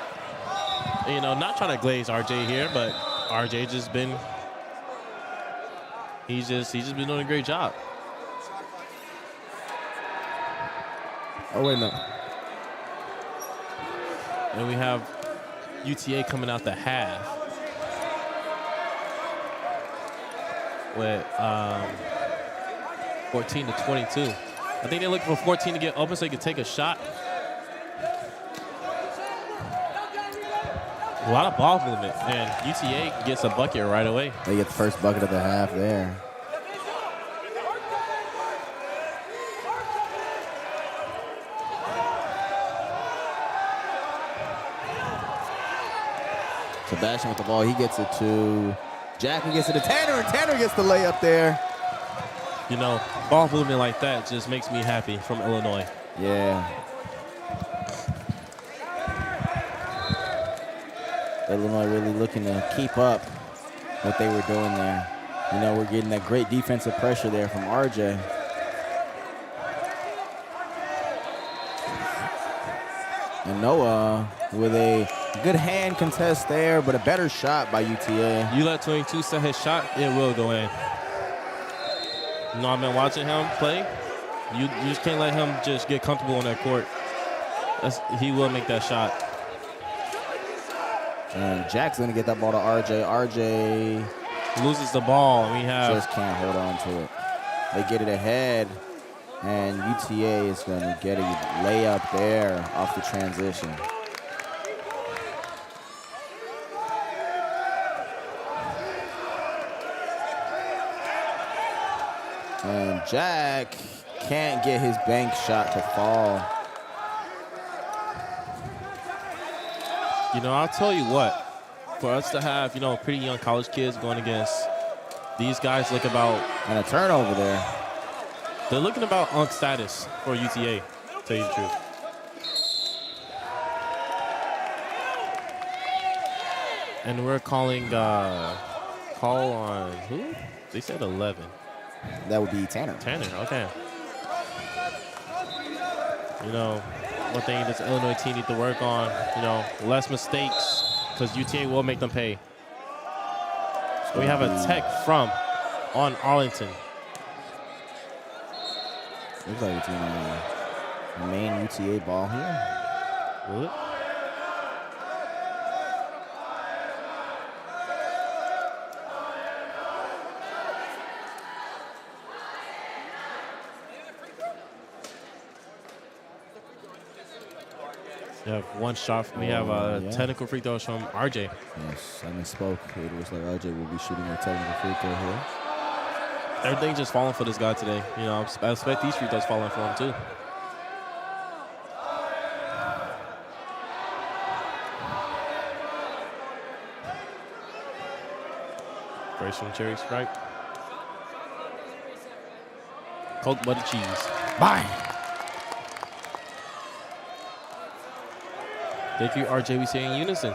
G: You know, not trying to glaze RJ here, but RJ just been, he's just been doing a great job.
E: Oh, wait, no.
G: And we have UTA coming out the half with 14 to 22. I think they're looking for 14 to get open so they can take a shot. A lot of ball movement, and UTA gets a bucket right away.
E: They get the first bucket of the half there. Sebastian with the ball, he gets it to Jackman, gets it to Tanner, and Tanner gets the layup there.
G: You know, ball movement like that just makes me happy from Illinois.
E: Yeah. Illinois really looking to keep up what they were doing there. You know, we're getting that great defensive pressure there from RJ. And Noah with a good hand contest there, but a better shot by UTA.
G: You let 22 set his shot, it will go in. You know, I've been watching him play. You just can't let him just get comfortable on that court. He will make that shot.
E: And Jack's going to get that ball to RJ. RJ
G: loses the ball. We have
E: just can't hold on to it. They get it ahead, and UTA is going to get a layup there off the transition. And Jack can't get his bank shot to fall.
G: You know, I'll tell you what. For us to have, you know, pretty young college kids going against these guys, look about...
E: And a turnover there.
G: They're looking about UNC status for UTA, to tell you the truth. And we're calling call on who? They said 11.
E: That would be Tanner.
G: Tanner, okay. You know, one thing this Illinois team need to work on, you know, less mistakes, because UTA will make them pay. So we have a tech from on Arlington.
E: Looks like it's in the main UTA ball here.
G: Will it? We have one shot. We have technical free throws from RJ.
E: Yes, I misspoke. It looks like RJ will be shooting a technical free throw here.
G: Everything just falling for this guy today. You know, I expect these free throws falling for him too. Brace from cherry stripe. Cold butter cheese.
E: Bye.
G: Thank you, RJ. We say in unison.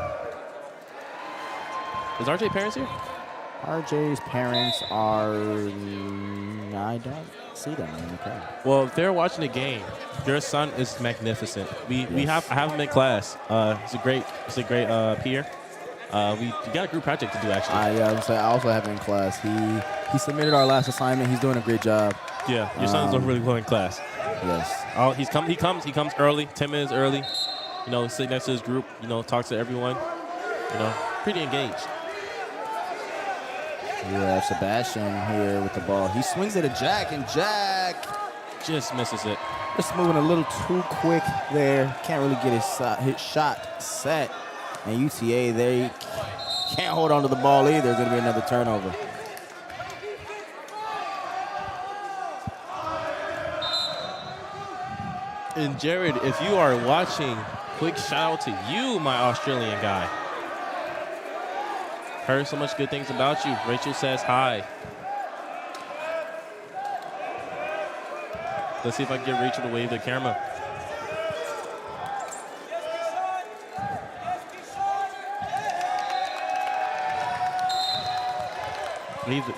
G: Is RJ parents here?
E: RJ's parents are... I don't see them in the crowd.
G: Well, if they're watching the game, your son is magnificent. I have him in class. It's a great peer. We got a group project to do actually.
E: I also have him in class. He submitted our last assignment. He's doing a great job.
G: Yeah, your son's doing really well in class.
E: Yes.
G: He comes early, 10 minutes early. You know, sit next to his group. You know, talks to everyone. You know, pretty engaged.
E: We have Sebastian here with the ball. He swings it at Jack, and Jack
G: just misses it.
E: Just moving a little too quick there. Can't really get his shot set. And UTA, they can't hold on to the ball either. There's going to be another turnover.
G: And Jared, if you are watching, quick shout out to you, my Australian guy. Heard so much good things about you. Rachel says hi. Let's see if I can get Rachel to wave the camera. Leave it.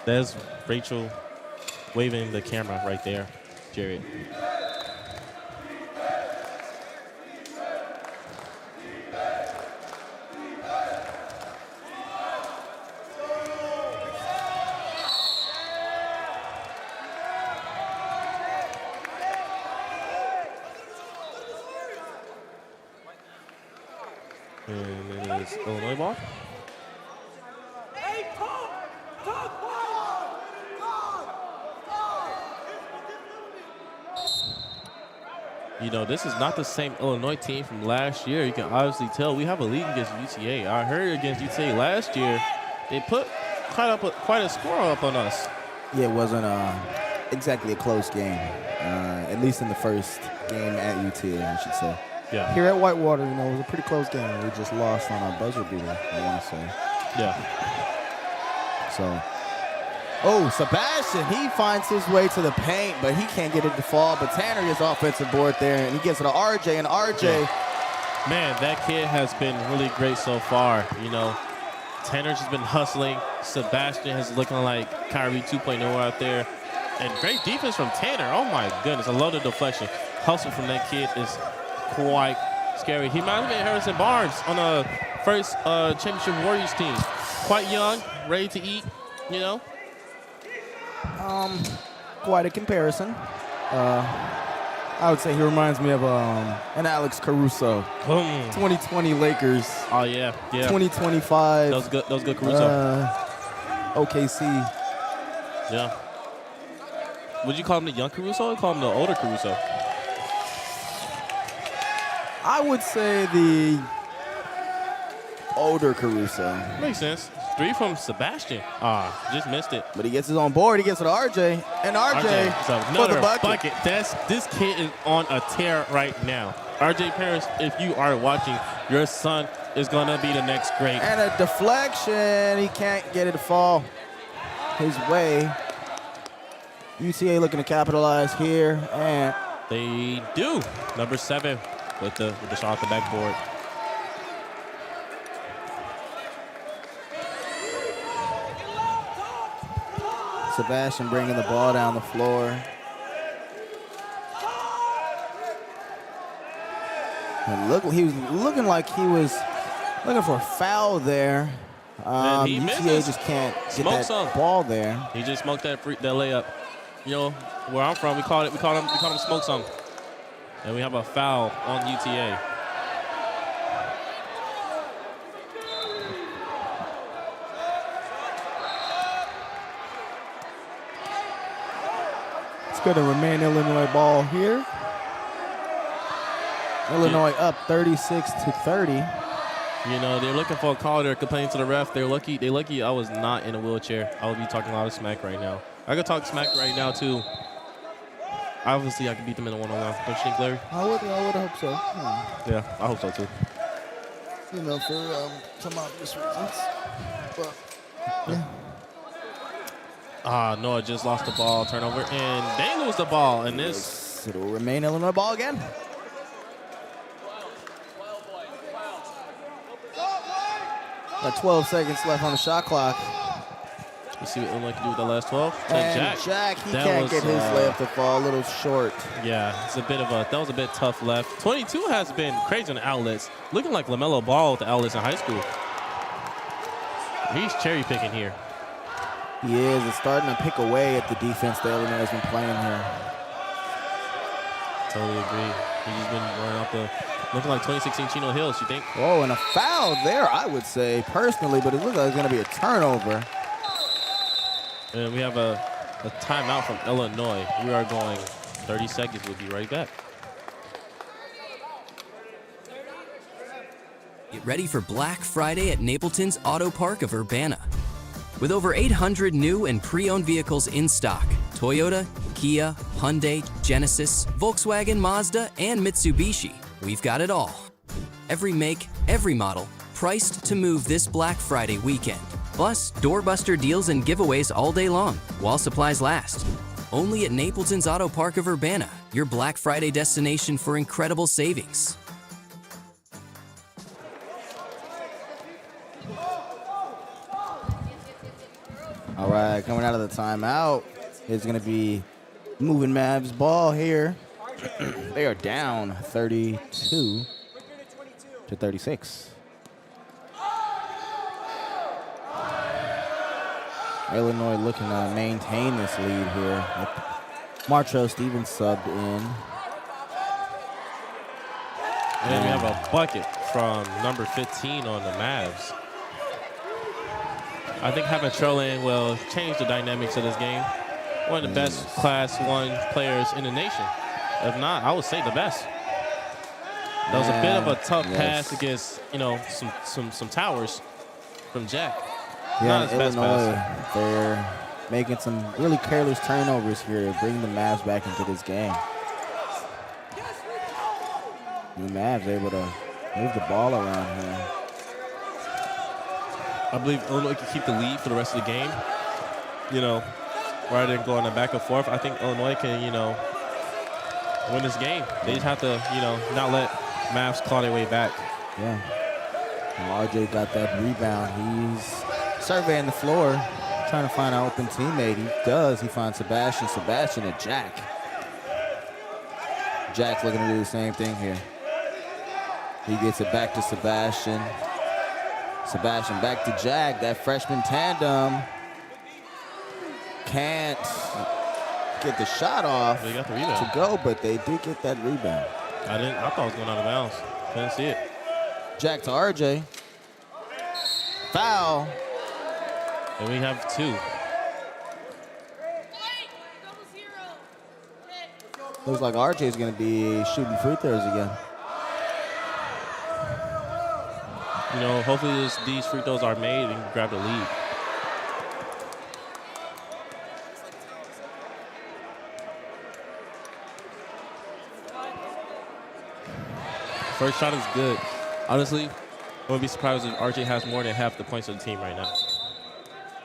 G: There's Rachel waving the camera right there, Jared. And it is Illinois ball. You know, this is not the same Illinois team from last year. You can obviously tell we have a lead against UTA. I heard against UTA last year, they put quite a score up on us.
E: Yeah, it wasn't exactly a close game, at least in the first game at UTA, I should say.
G: Yeah.
E: Here at Whitewater, you know, it was a pretty close game. We just lost on our buzzer beater, I want to say.
G: Yeah.
E: So, oh, Sebastian, he finds his way to the paint, but he can't get it to fall. But Tanner gets offensive board there, and he gets it to RJ, and RJ.
G: Yeah. Man, that kid has been really great so far. You know, Tanner's just been hustling. Sebastian has looking like Kyrie 2.0 out there. And great defense from Tanner. Oh, my goodness. I love the deflection. Hustle from that kid is quite scary. He might have been Harrison Barnes on the first championship Warriors team. Quite young, ready to eat, you know.
E: Quite a comparison. I would say he reminds me of an Alex Caruso. 2020 Lakers.
G: Oh, yeah.
E: 2025.
G: That was good Caruso.
E: OKC.
G: Yeah. Would you call him the young Caruso or call him the older Caruso?
E: I would say the older Caruso.
G: Makes sense. 3 from Sebastian. Just missed it.
E: But he gets his own board. He gets it to RJ. And RJ for the bucket.
G: This kid is on a tear right now. RJ Paris, if you are watching, your son is going to be the next great.
E: And a deflection. He can't get it to fall his way. UTA looking to capitalize here. And
G: they do. Number 7 with the shot at the backboard.
E: Sebastian bringing the ball down the floor. And he was looking like he was looking for a foul there. UTA just can't get that ball there.
G: He just smoked that layup. You know, where I'm from, we call him smoke some. And we have a foul on UTA.
E: It's going to remain Illinois ball here. Illinois up 36-30.
G: You know, they're looking for a call. They're complaining to the ref. They're lucky I was not in a wheelchair. I would be talking a lot of smack right now. I could talk smack right now, too. Obviously, I could beat them in a one-on-one. Don't you think, Larry?
E: I would hope so.
G: Yeah, I hope so, too.
E: You know, for some obvious reasons. But, yeah.
G: Noah just lost the ball. Turnover, and they lose the ball. And this...
E: It'll remain Illinois ball again. Got 12 seconds left on the shot clock.
G: Let's see what Illinois can do with the last 12.
E: And Jack, he can't get his layup to fall, a little short.
G: Yeah, that was a bit tough left. 22 has been crazy on the outlets. Looking like LaMelo Ball with the outlets in high school. He's cherry picking here.
E: He is. It's starting to pick away at the defense that Illinois has been playing here.
G: Totally agree. He's been running up looking like 2016 Chino Hills, you think?
E: Oh, and a foul there, I would say, personally, but it looks like it's going to be a turnover.
G: And we have a timeout from Illinois. We are going 30 seconds. We'll be right back.
F: Get ready for Black Friday at Napleton's Auto Park of Urbana. With over 800 new and pre-owned vehicles in stock, Toyota, Kia, Hyundai, Genesis, Volkswagen, Mazda, and Mitsubishi, we've got it all. Every make, every model, priced to move this Black Friday weekend. Plus, doorbuster deals and giveaways all day long, while supplies last. Only at Napleton's Auto Park of Urbana, your Black Friday destination for incredible savings.
E: All right, coming out of the timeout is going to be moving Mavs ball here. They are down 32-36. Illinois looking to maintain this lead here. Martrell Stevens subbed in.
G: And then we have a bucket from number 15 on the Mavs. I think having Trellin will change the dynamics of this game. One of the best Class 1 players in the nation. If not, I would say the best. That was a bit of a tough pass against, you know, some towers from Jack.
E: Yeah,
G: not his best
E: Illinois,
G: pass.
E: they're making some really careless turnovers here to bring the Mavs back into this game. And the Mavs able to move the ball around here.
G: I believe Illinois can keep the lead for the rest of the game. You know, rather than going back and forth, I think Illinois can, you know, win this game. They just have to, you know, not let Mavs claw their way back.
E: Yeah. And RJ got that rebound. He's surveying the floor, trying to find an open teammate. He does. He finds Sebastian. Sebastian and Jack. Jack's looking to do the same thing here. He gets it back to Sebastian. Sebastian back to Jack. That freshman tandem. can't get the shot off
G: They got the rebound
E: to go, but they did get that rebound.
G: I thought it was going out of bounds. Couldn't see it.
E: Jack to RJ. Foul.
G: And we have 2.
E: Looks like RJ is going to be shooting free throws again.
G: You know, hopefully these free throws are made and grab the lead. First shot is good. Honestly, I wouldn't be surprised if RJ has more than half the points of the team right now.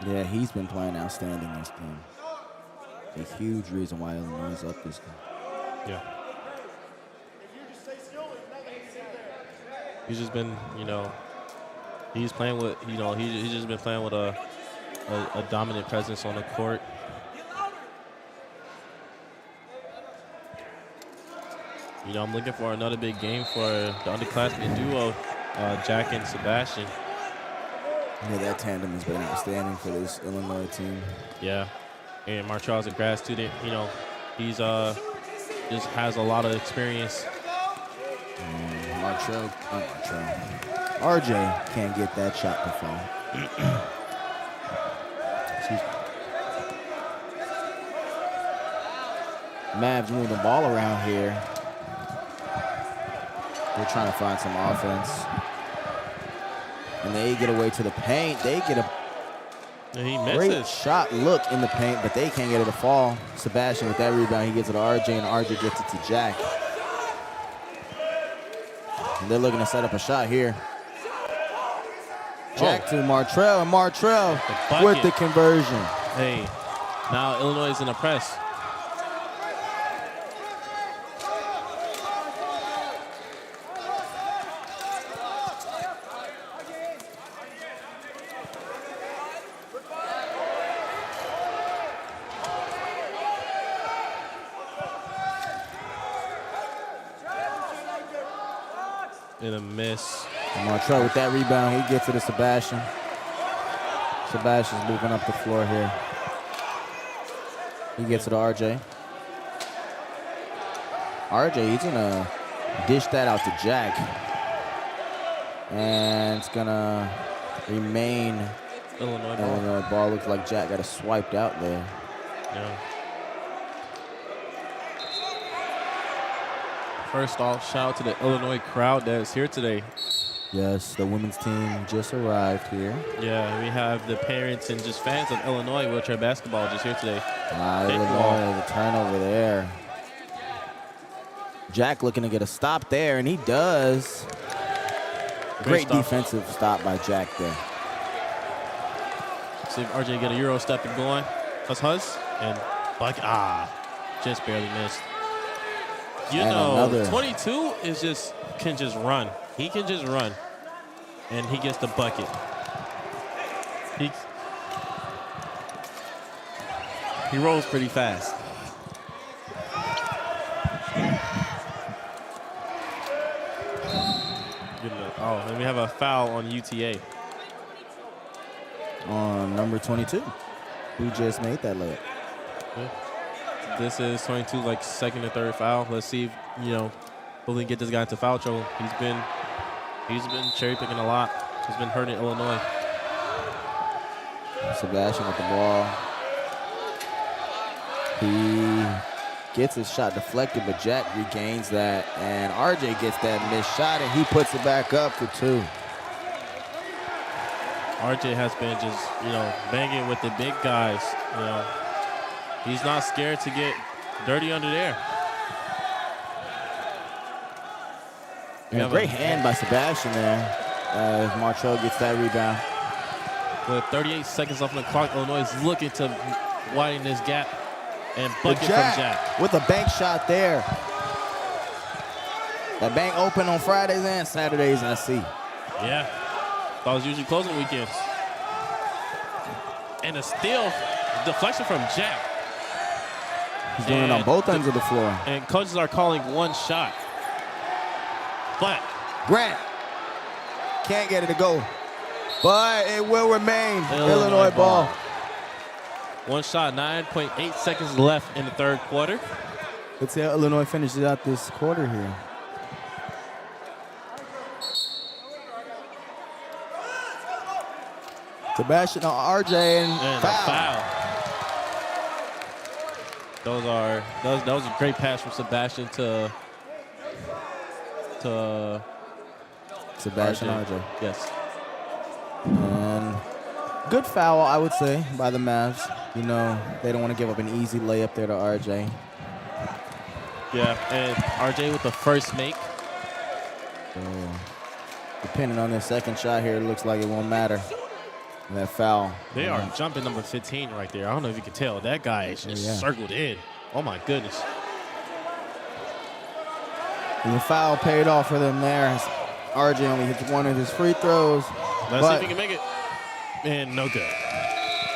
E: Yeah, he's been playing outstanding this game. A huge reason why Illinois is up this game.
G: Yeah. He's just been, you know, he's playing with, you know, he's just been playing with a dominant presence on the court. You know, I'm looking for another big game for the underclassmen duo, Jack and Sebastian.
E: Yeah, that tandem has been outstanding for this Illinois team.
G: Yeah, and Martrell's a grad student. You know, he's just has a lot of experience.
E: RJ can't get that shot to fall. Excuse me. Mavs moving the ball around here. They're trying to find some offense. And they get away to the paint. They get a great shot look in the paint, but they can't get it to fall. Sebastian with that rebound, he gets it to RJ, and RJ gets it to Jack. And they're looking to set up a shot here. Jack to Martrell, and Martrell with the conversion.
G: Hey, now Illinois is in a press. In a miss.
E: Martrell with that rebound, he gets it to Sebastian. Sebastian's moving up the floor here. He gets it to RJ. RJ, he's gonna dish that out to Jack. And it's gonna remain Illinois ball. Looks like Jack got it swiped out there.
G: Yeah. First off, shout out to the Illinois crowd that is here today.
E: Yes, the women's team just arrived here.
G: Yeah, we have the parents and just fans of Illinois wheelchair basketball just here today.
E: Illinois, the turnover there. Jack looking to get a stop there, and he does. Great defensive stop by Jack there.
G: See if RJ get a Euro step and going. That's Hus. And just barely missed. You know, 22 is can just run. He can just run, and he gets the bucket. He rolls pretty fast. Oh, and we have a foul on UTA.
E: On number 22, who just made that layup.
G: Yeah. This is 22, like second or third foul. Let's see if, hopefully get this guy into foul trouble. He's been cherry picking a lot. He's been hurting Illinois.
E: Sebastian with the ball. He gets his shot deflected, but Jack regains that, and RJ gets that missed shot, and he puts it back up for 2.
G: RJ has been just, banging with the big guys. He's not scared to get dirty under there.
E: And a great hand by Sebastian there as Martrell gets that rebound.
G: With 38 seconds left on the clock, Illinois is looking to widen this gap and bucket from Jack.
E: With a bank shot there. That bank open on Fridays and Saturdays, I see.
G: Yeah. Thought it was usually closing weekends. And a steal deflection from Jack.
E: He's doing it on both ends of the floor.
G: And coaches are calling one shot. But
E: Grant can't get it to go. But it will remain Illinois ball.
G: One shot, 9.8 seconds left in the third quarter.
E: Let's see how Illinois finishes out this quarter here. Sebastian on RJ and foul.
G: That was a great pass from Sebastian to
E: Sebastian RJ.
G: Yes.
E: And good foul, I would say, by the Mavs. You know, they don't want to give up an easy layup there to RJ.
G: Yeah, and RJ with the first make.
E: So, depending on their second shot here, it looks like it won't matter. And that foul.
G: They are jumping number 15 right there. I don't know if you can tell. That guy is just circled in. Oh, my goodness.
E: And the foul paid off for them there. RJ only hits one of his free throws.
G: Let's see if he can make it. And no good.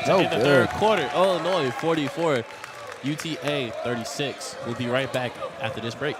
E: No
G: in the
E: good.
G: third quarter, Illinois 44, UTA 36. We'll be right back after this break.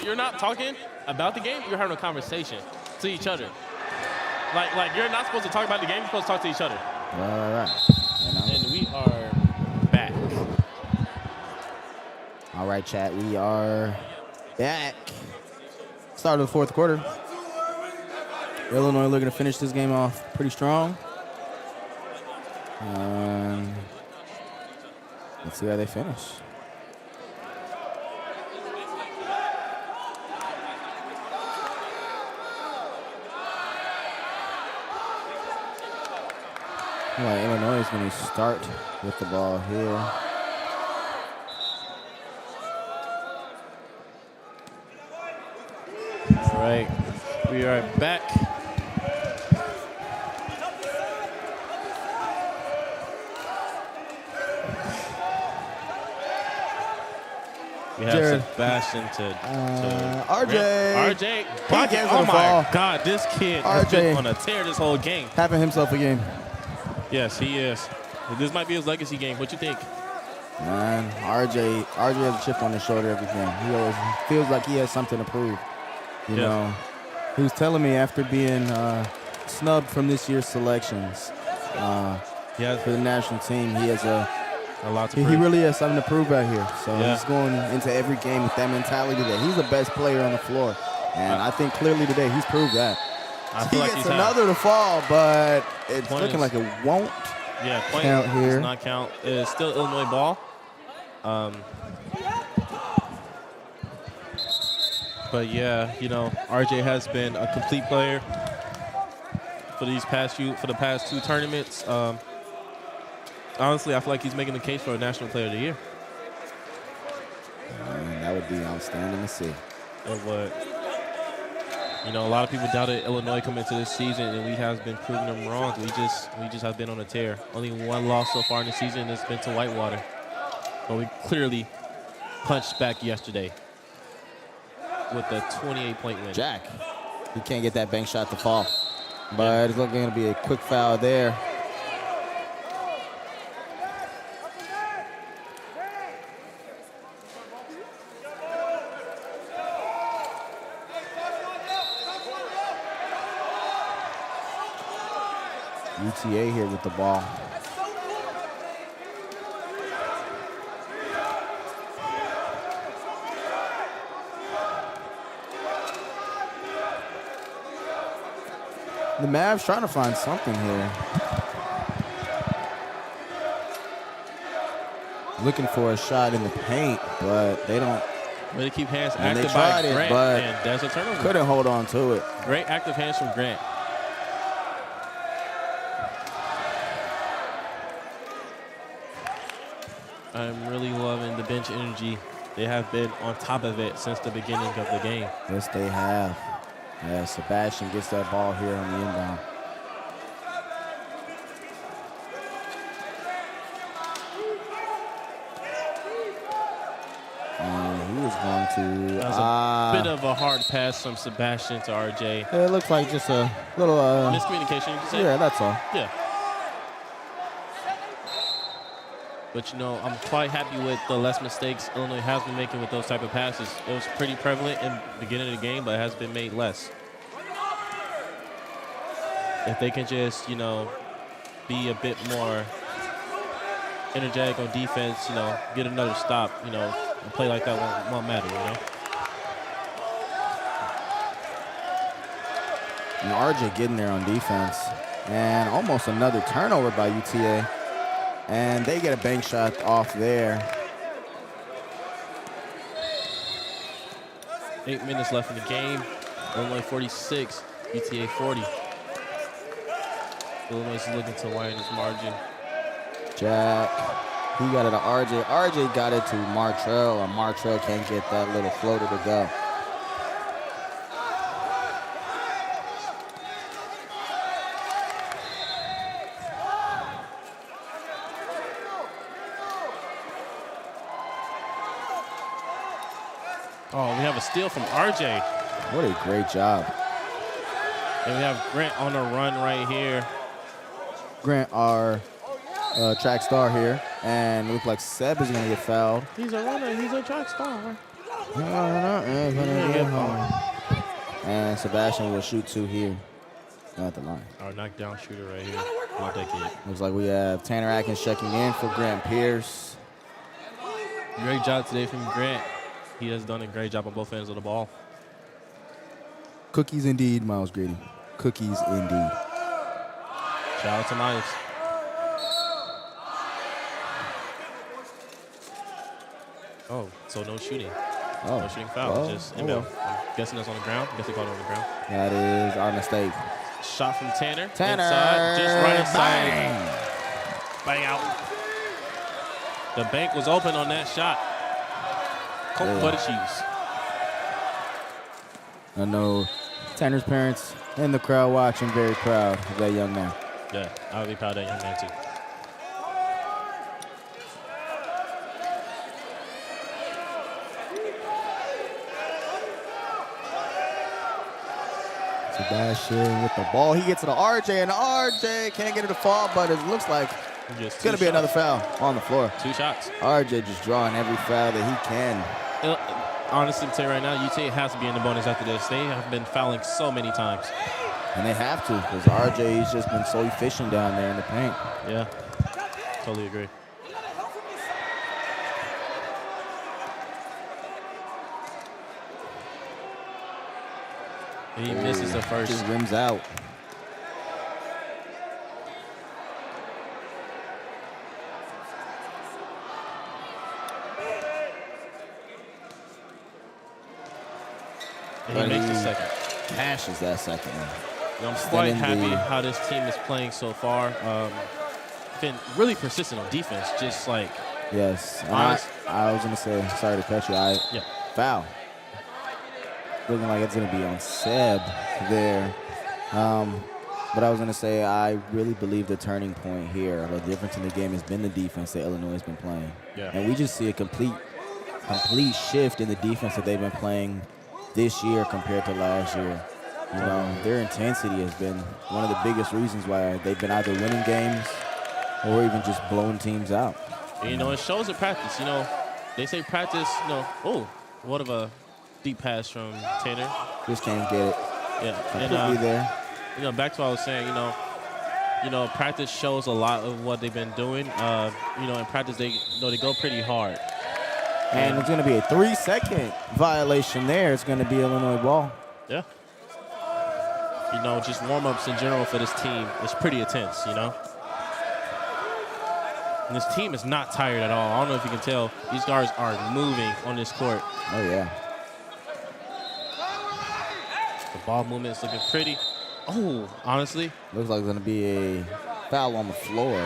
G: You're not talking about the game, you're having a conversation to each other. Like you're not supposed to talk about the game, you're supposed to talk to each other.
E: Right.
G: And we are back.
E: All right, chat, we are back. Start of the fourth quarter. Illinois looking to finish this game off pretty strong. Let's see how they finish. Illinois is going to start with the ball here.
G: All right, we are back. We have
E: Jared.
G: Sebastian to
E: RJ.
G: RJ.
E: Bucket.
G: Oh my God, this kid has been on a tear this whole game.
E: Having himself a game.
G: Yes, he is. This might be his legacy game. What you think?
E: Man, RJ has a chip on his shoulder every game. He always feels like he has something to prove. You know, he was telling me after being snubbed from this year's selections for the national team, he has a lot to prove. He really has something to prove out here. So he's going into every game with that mentality that he's the best player on the floor. And I think clearly today he's proved that.
G: I feel like
E: gets
G: he's
E: another to fall, but it's looking like it won't count here.
G: Does not count. It's still Illinois ball. But yeah, you know, RJ has been a complete player for the past two tournaments. Honestly, I feel like he's making the case for a National Player of the Year.
E: That would be outstanding to see.
G: It would. You know, a lot of people doubted Illinois coming into this season, and we have been proving them wrong. We just have been on a tear. Only one loss so far in the season, and it's been to Whitewater. But we clearly punched back yesterday with a 28-point win.
E: Jack, he can't get that bank shot to fall. But it's looking to be a quick foul there. UTA here with the ball. The Mavs trying to find something here. Looking for a shot in the paint, but they don't.
G: Really keep hands
E: And
G: active
E: they tried
G: by
E: it,
G: Grant,
E: but
G: and there's a turnover.
E: Couldn't hold on to it.
G: Great active hands from Grant. I'm really loving the bench energy They have been on top of it since the beginning of the game.
E: Yes, they have. Yeah, Sebastian gets that ball here on the inbound. And he is going to...
G: That was a bit of a hard pass from Sebastian to RJ.
E: It looks like just a little...
G: miscommunication, you can say?
E: Yeah, that's all.
G: Yeah. But, you know, I'm quite happy with the less mistakes Illinois has been making with those type of passes. It was pretty prevalent in the beginning of the game, but it has been made less. If they can just, you know, be a bit more energetic on defense, you know, get another stop, you know, a play like that won't matter, you know?
E: And RJ getting there on defense. And almost another turnover by UTA. And they get a bank shot off there.
G: 8 minutes left in the game. Illinois 46, UTA 40. Illinois is looking to widen this margin.
E: Jack, he got it to RJ. RJ got it to Martrell, and Martrell can't get that little floater to go.
G: Oh, we have a steal from RJ.
E: What a great job.
G: And we have Grant on a run right here.
E: Grant, our track star here, and it looks like Seb is going to get fouled.
G: He's a runner. He's a track star.
E: And Sebastian will shoot two here at the line.
G: Our knockdown shooter right here. Love that kid.
E: Looks like we have Tanner Atkins checking in for Grant Pierce.
G: Great job today from Grant. He has done a great job on both ends of the ball.
E: Cookies indeed, Miles Grady. Cookies indeed.
G: Shout out to Miles. Oh, so no shooting.
E: Oh.
G: No shooting foul.
E: Oh.
G: Just inbound. I'm guessing that's on the ground. I guess they called it on the ground.
E: That is our mistake.
G: Shot from Tanner.
E: Tanner.
G: Inside. Just right inside.
E: Bang.
G: Bang out. The bank was open on that shot. Coke butter cheese.
E: I know Tanner's parents in the crowd watching, very proud of that young man.
G: Yeah, I would be proud of that young man too.
E: Sebastian with the ball. He gets to the RJ, and RJ can't get it to fall, but it looks like it's going to be another foul on the floor.
G: 2 shots.
E: RJ just drawing every foul that he can.
G: Honestly, to tell you right now, UTA has to be in the bonus after this. They have been fouling so many times.
E: And they have to, because RJ's just been so efficient down there in the paint.
G: Yeah, totally agree. He misses the first.
E: Just rims out.
G: And he makes the second.
E: Cashes that second one.
G: I'm quite happy how this team is playing so far. Been really persistent on defense, just like.
E: Yes. I was going to say, sorry to cut you. Foul. Looking like it's going to be on Seb there. But I was going to say, I really believe the turning point here, the difference in the game has been the defense that Illinois has been playing.
G: Yeah.
E: And we just see a complete shift in the defense that they've been playing this year compared to last year. You know, their intensity has been one of the biggest reasons why they've been either winning games or even just blowing teams out.
G: And, you know, it shows in practice. You know, they say practice, you know, oh, what of a deep pass from Tanner.
E: Just can't get it.
G: Yeah.
E: Completely there.
G: You know, back to what I was saying, you know, practice shows a lot of what they've been doing. You know, in practice, they go pretty hard.
E: And it's going to be a 3-second violation there. It's going to be Illinois ball.
G: Yeah. You know, just warm-ups in general for this team is pretty intense, you know. And this team is not tired at all. I don't know if you can tell. These guards are moving on this court.
E: Oh, yeah.
G: The ball movement is looking pretty. Oh, honestly.
E: Looks like it's going to be a foul on the floor.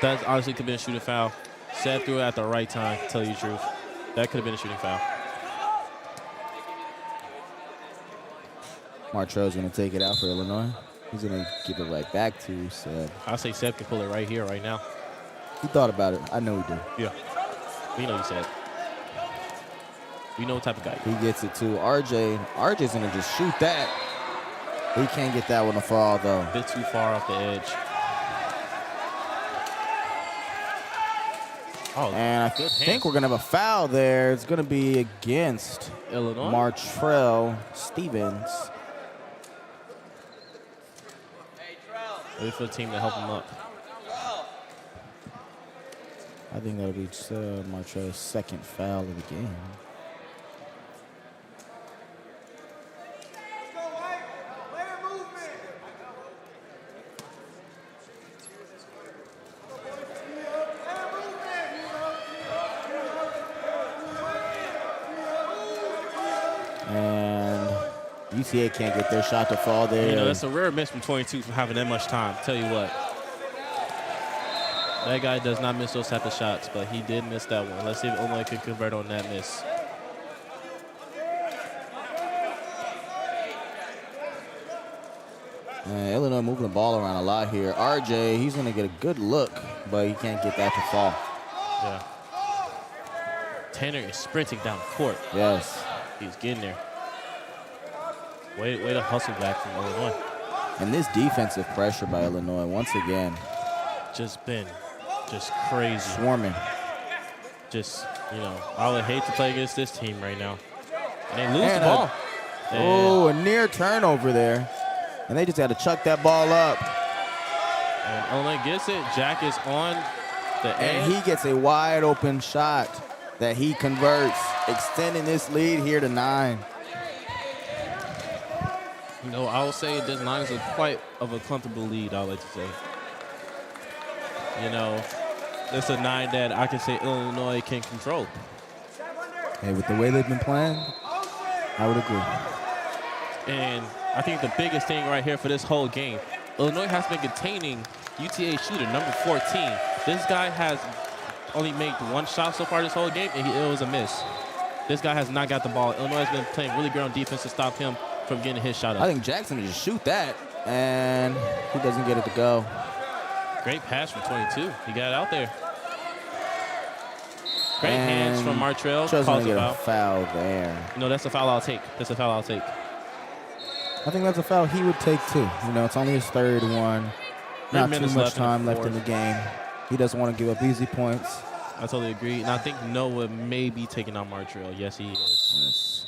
G: That honestly could be a shooting foul. Seth threw it at the right time, to tell you the truth. That could have been a shooting foul.
E: Martrell's going to take it out for Illinois. He's going to give it right back to Seb.
G: I'll say Seb can pull it right here, right now.
E: He thought about it. I know he did.
G: Yeah. We know you said. We know what type of guy.
E: He gets it to RJ. RJ's going to just shoot that. He can't get that one to fall, though.
G: A bit too far off the edge. Oh,
E: and I think we're going to have a foul there. It's going to be against
G: Illinois.
E: Martrell Stevens.
G: Wait for the team to help him up.
E: I think that'll be Martrell's second foul of the game. And UTA can't get their shot to fall there.
G: You know, that's a rare miss from 22 for having that much time. Tell you what. That guy does not miss those type of shots, but he did miss that one. Let's see if Illinois can convert on that miss.
E: Illinois moving the ball around a lot here. RJ, he's going to get a good look, but he can't get that to fall.
G: Yeah. Tanner is sprinting down court.
E: Yes.
G: He's getting there. Way to hustle back from Illinois.
E: And this defensive pressure by Illinois, once again.
G: Just been crazy.
E: Swarming.
G: Just, you know, I would hate to play against this team right now. And they lose the ball.
E: A near turnover there. And they just got to chuck that ball up.
G: And Illinois gets it. Jack is on the edge.
E: And he gets a wide open shot that he converts, extending this lead here to 9.
G: You know, I will say this 9 is quite of a comfortable lead, I would like to say. You know, it's a 9 that I can say Illinois can control.
E: Hey, with the way they've been playing, I would agree.
G: And I think the biggest thing right here for this whole game, Illinois has been containing UTA shooter number 14. This guy has only made one shot so far this whole game, and it was a miss. This guy has not got the ball. Illinois has been playing really good on defense to stop him from getting his shot up.
E: I think Jackson will just shoot that, and he doesn't get it to go.
G: Great pass from 22. He got it out there. Great hands from Martrell.
E: Calls a foul there.
G: No, that's a foul I'll take. That's a foul I'll take.
E: I think that's a foul he would take too. You know, it's only his third one. Not too much time left in the game. He doesn't want to give up easy points.
G: I totally agree. And I think Noah may be taking out Martrell. Yes, he is.
E: Yes.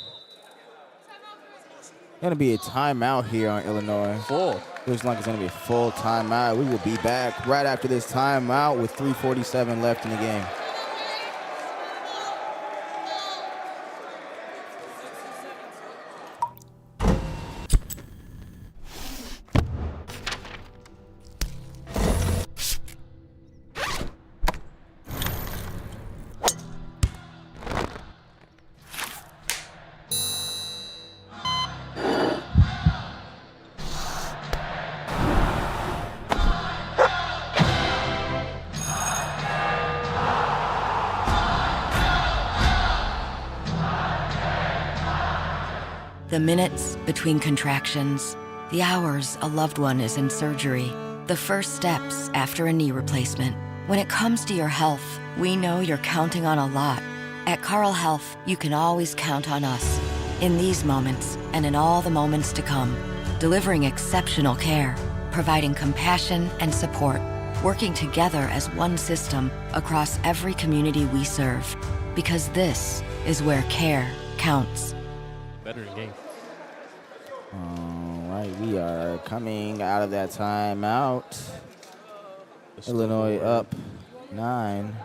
E: Going to be a timeout here on Illinois.
G: Full.
E: Looks like it's going to be a full timeout. We will be back right after this timeout with 3:47 left in the game.
H: The minutes between contractions, the hours a loved one is in surgery, the first steps after a knee replacement. When it comes to your health, we know you're counting on a lot. At Carle Health, you can always count on us. In these moments, and in all the moments to come, delivering exceptional care, providing compassion and support, working together as one system across every community we serve. Because this is where care counts.
G: Better in game.
E: All right, we are coming out of that timeout. Illinois up 9.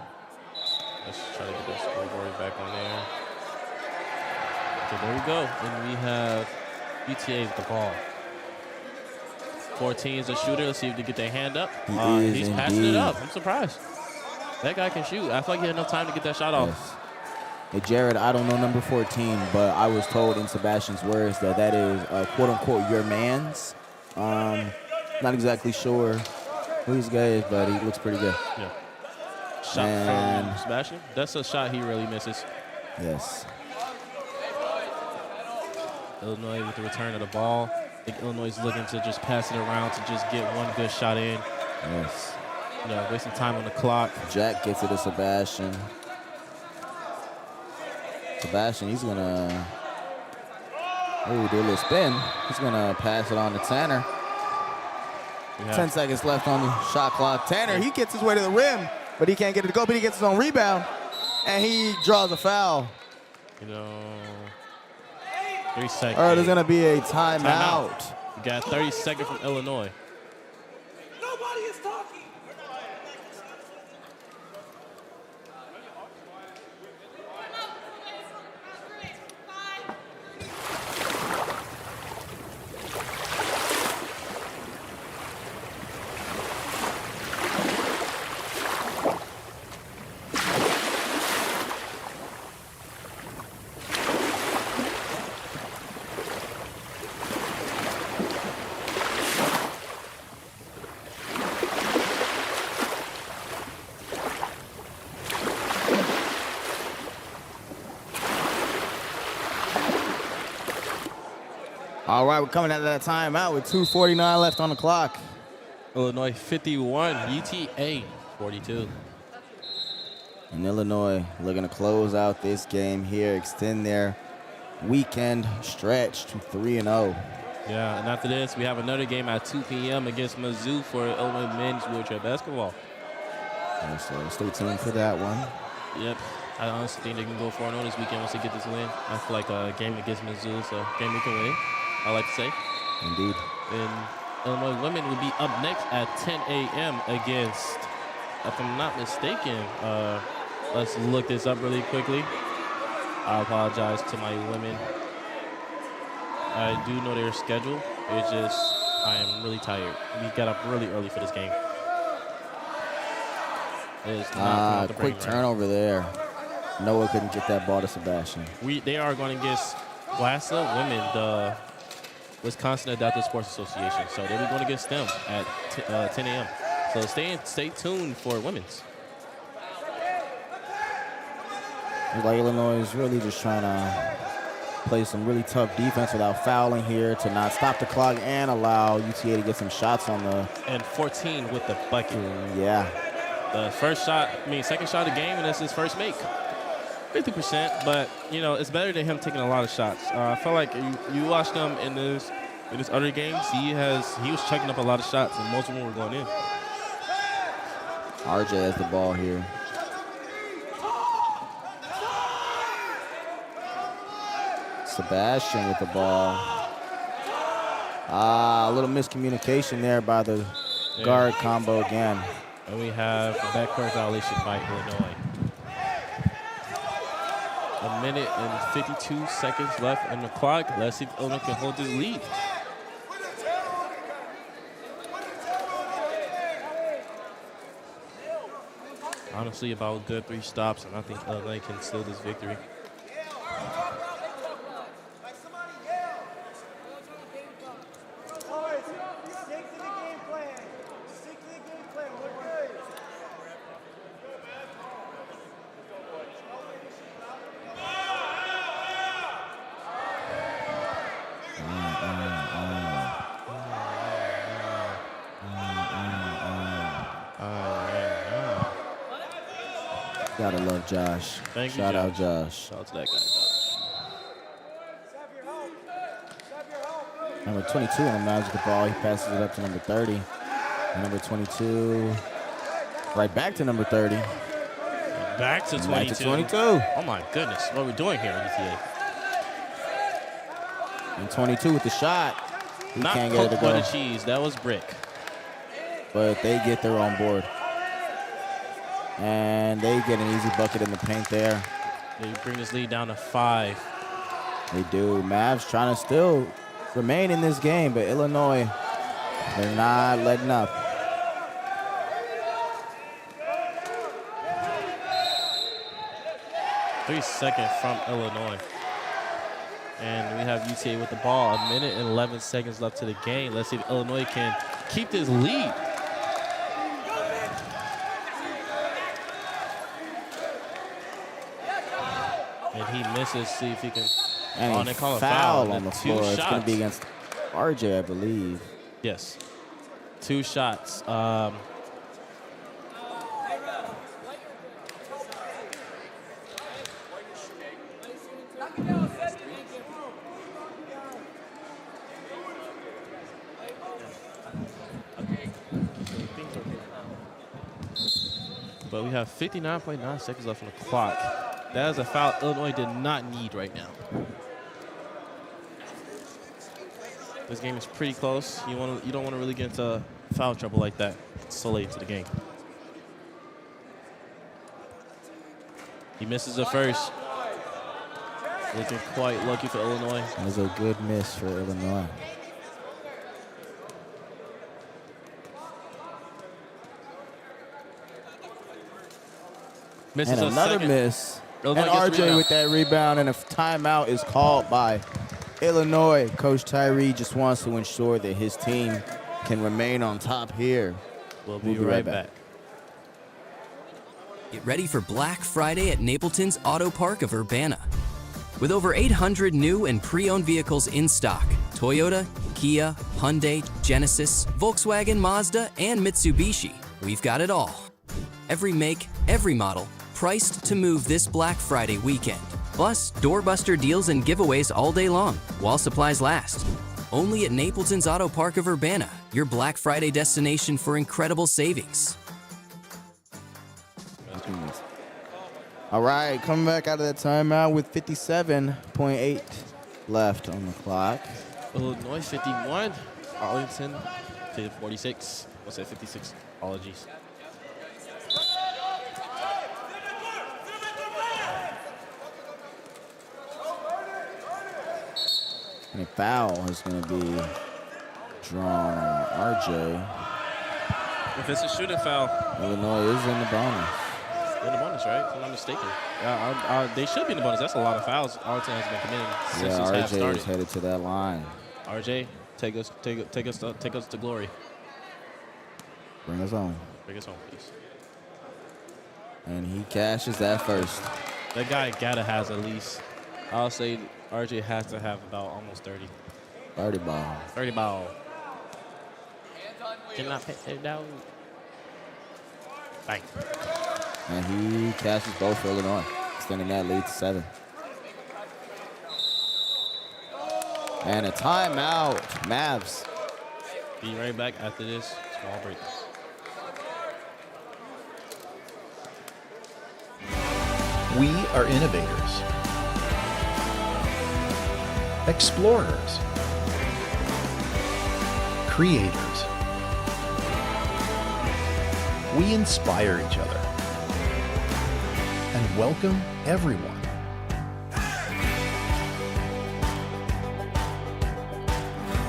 G: Let's try to get that scoreboard back on there. Okay, there we go. And we have UTA with the ball. 14 is a shooter. Let's see if they get their hand up. He's passing it up. I'm surprised. That guy can shoot. I feel like he had enough time to get that shot off.
E: Yes. Hey, Jared, I don't know number 14, but I was told in Sebastian's words that that is, quote-unquote, your man's. Not exactly sure who this guy is, but he looks pretty good.
G: Yeah. Shot from Sebastian. That's a shot he really misses.
E: Yes.
G: Illinois with the return of the ball. I think Illinois is looking to just pass it around to just get one good shot in.
E: Yes.
G: You know, wasting time on the clock.
E: Jack gets it to Sebastian. Sebastian, he's gonna do a little spin. He's gonna pass it on to Tanner. 10 seconds left on the shot clock. Tanner, he gets his way to the rim, but he can't get it to go, but he gets his own rebound, and he draws a foul.
G: You know, 3 seconds.
E: All right, there's gonna be a timeout.
G: You got 30 seconds from Illinois.
J: Nobody is talking.
E: All right, we're coming out of that timeout with 2:49 left on the clock.
G: Illinois 51, UTA 42.
E: And Illinois looking to close out this game here, extend their weekend stretch to 3-0.
G: Yeah, and after this, we have another game at 2 p.m. against Mizzou for Illinois men's wheelchair basketball.
E: Yeah, so stay tuned for that one.
G: Yep. I honestly think they can go 4-0 this weekend once they get this win. I feel like a game against Mizzou, so game we can win, I like to say.
E: Indeed.
G: And Illinois women will be up next at 10 a.m. against, if I'm not mistaken, let's look this up really quickly. I apologize to my women. I do know their schedule. It's just, I am really tired. We got up really early for this game.
E: Quick turnover there. Noah couldn't get that ball to Sebastian.
G: They are going against WASA women, the Wisconsin Adaptive Sports Association. So they'll be going against them at 10 a.m. So stay tuned for women's.
E: Like Illinois is really just trying to play some really tough defense without fouling here to not stop the clock and allow UTA to get some shots on the.
G: And 14 with the bucket.
E: Yeah.
G: The second shot of the game, and that's his first make. 50%, but you know it's better than him taking a lot of shots. I felt like you watched him in his other games. He was chucking up a lot of shots, and most of them were going in.
E: RJ has the ball here. Sebastian with the ball. A little miscommunication there by the guard combo again.
G: And we have a backcourt violation by Illinois. 1 minute and 52 seconds left on the clock. Let's see if Illinois can hold this lead. Honestly, about a good 3 stops, and I think Illinois can steal this victory.
E: Gotta love Josh.
G: Thank you,
E: Shout out Josh.
G: Shout out to that guy, Josh.
E: Number 22 on the Mavs with the ball. He passes it up to number 30. And number 22, right back to number 30.
G: Back to 22.
E: Back to 22.
G: Oh my goodness, what are we doing here, UTA?
E: And 22 with the shot. He
G: Not
E: can't get it to
G: cooked
E: go.
G: butter cheese, that was brick.
E: But they get their own board. And they get an easy bucket in the paint there.
G: They bring this lead down to 5.
E: They do. Mavs trying to still remain in this game, but Illinois, they're not letting up.
G: Three seconds from Illinois. And we have UTA with the ball. 1 minute and 11 seconds left to the game. Let's see if Illinois can keep this lead. And he misses. See if he can.
E: And
G: they call a
E: foul on the
G: 2
E: floor. It's going to be
G: shots.
E: against RJ, I believe.
G: Yes. 2 shots. But we have 59.9 seconds left on the clock. That is a foul Illinois did not need right now. This game is pretty close. You don't want to really get into foul trouble like that so late into the game. He misses the first. Looking quite lucky for Illinois.
E: That was a good miss for Illinois.
G: Misses
E: And
G: a
E: another
G: second.
E: miss.
G: Illinois
E: And
G: gets the
E: RJ
G: rebound.
E: with that rebound, and a timeout is called by Illinois. Coach Tyree just wants to ensure that his team can remain on top here.
G: We'll be right back.
F: Get ready for Black Friday at Napleton's Auto Park of Urbana. With over 800 new and pre-owned vehicles in stock, Toyota, Kia, Hyundai, Genesis, Volkswagen, Mazda, and Mitsubishi, we've got it all. Every make, every model, priced to move this Black Friday weekend. Plus, doorbuster deals and giveaways all day long, while supplies last. Only at Napleton's Auto Park of Urbana, your Black Friday destination for incredible savings.
E: All right, coming back out of that timeout with 57.8 left on the clock.
G: Illinois 51, Arlington 46. What's that? 56. Apologies.
E: And a foul is going to be drawn on RJ.
G: If it's a shooting foul,
E: Illinois is in the bonus.
G: in the bonus, right? If I'm not mistaken. They should be in the bonus. That's a lot of fouls Arlington has been committing since this half
E: RJ
G: started.
E: is headed to that line.
G: RJ, take us to glory.
E: Bring us on.
G: Bring us home, please.
E: And he cashes that first.
G: That guy gotta has at least. I'll say RJ has to have about almost 30.
E: 30 ball.
G: 30 ball. Cannot put it down. Bang.
E: And he cashes both for Illinois, extending that lead to 7. And a timeout, Mavs.
G: Be right back after this small break.
A: We are innovators, explorers, creators. We inspire each other and welcome everyone.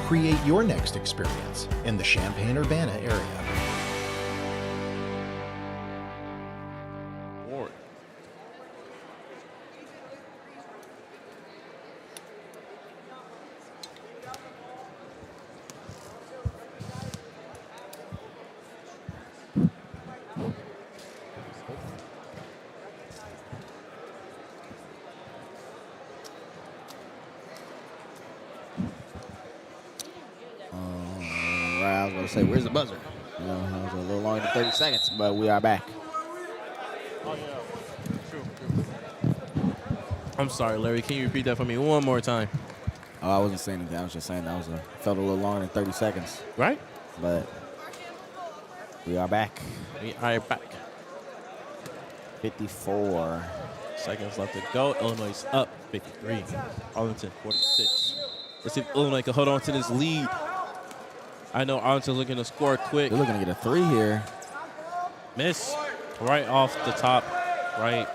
A: Create your next experience in the Champaign-Urbana area.
G: Ward.
E: I was going to say, where's the buzzer? It was a little longer than 30 seconds, but we are back.
G: Oh, yeah. True. I'm sorry, Larry. Can you repeat that for me one more time?
E: Oh, I wasn't saying anything. I was just saying that felt a little longer than 30 seconds.
G: Right?
E: But we are back.
G: We are back.
E: 54
G: seconds left to go. Illinois is up 53. Arlington 46. Let's see if Illinois can hold on to this lead. I know Arlington's looking to score quick.
E: They're looking to get a 3 here.
G: Miss. Right off the top. Right.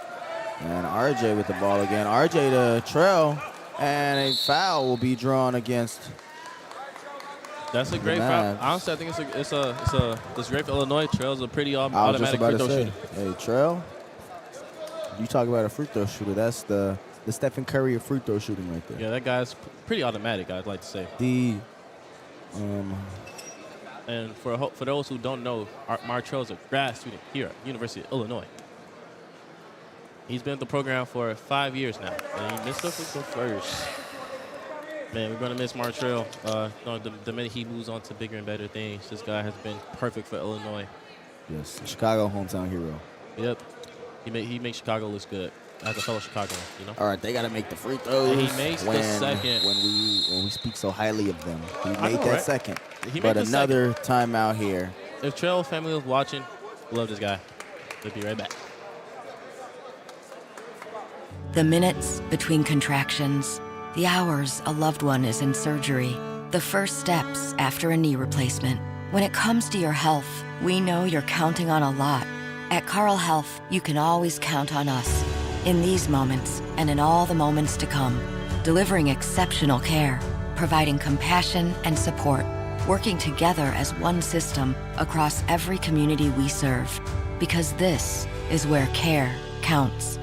E: And RJ with the ball again. RJ to trail. And a foul will be drawn against.
G: That's a great foul. Honestly, I think it's great for Illinois. Trail's a pretty automatic free throw shooter.
E: Hey, Trail, you talk about a free throw shooter. That's the Stephen Curry of free throw shooting right there.
G: Yeah, that guy's pretty automatic, I'd like to say. And for those who don't know, Martrell's a grad student here at University of Illinois. He's been at the program for 5 years now, and he missed us with the first. Man, we're going to miss Martrell. The minute he moves on to bigger and better things, this guy has been perfect for Illinois.
E: Yes, Chicago hometown hero.
G: Yep. He makes Chicago look good as a fellow Chicagoan, you know?
E: All right, they got to make the free throws.
G: And he makes the second.
E: When we speak so highly of them. He made
G: know,
E: that
G: right?
E: second.
G: He
E: But
G: made the
E: another timeout here.
G: If Trail family was watching, love this guy. We'll be right back.
H: The minutes between contractions, the hours a loved one is in surgery, the first steps after a knee replacement. When it comes to your health, we know you're counting on a lot. At Carle Health, you can always count on us. In these moments, and in all the moments to come, delivering exceptional care, providing compassion and support, working together as one system across every community we serve. Because this is where care counts.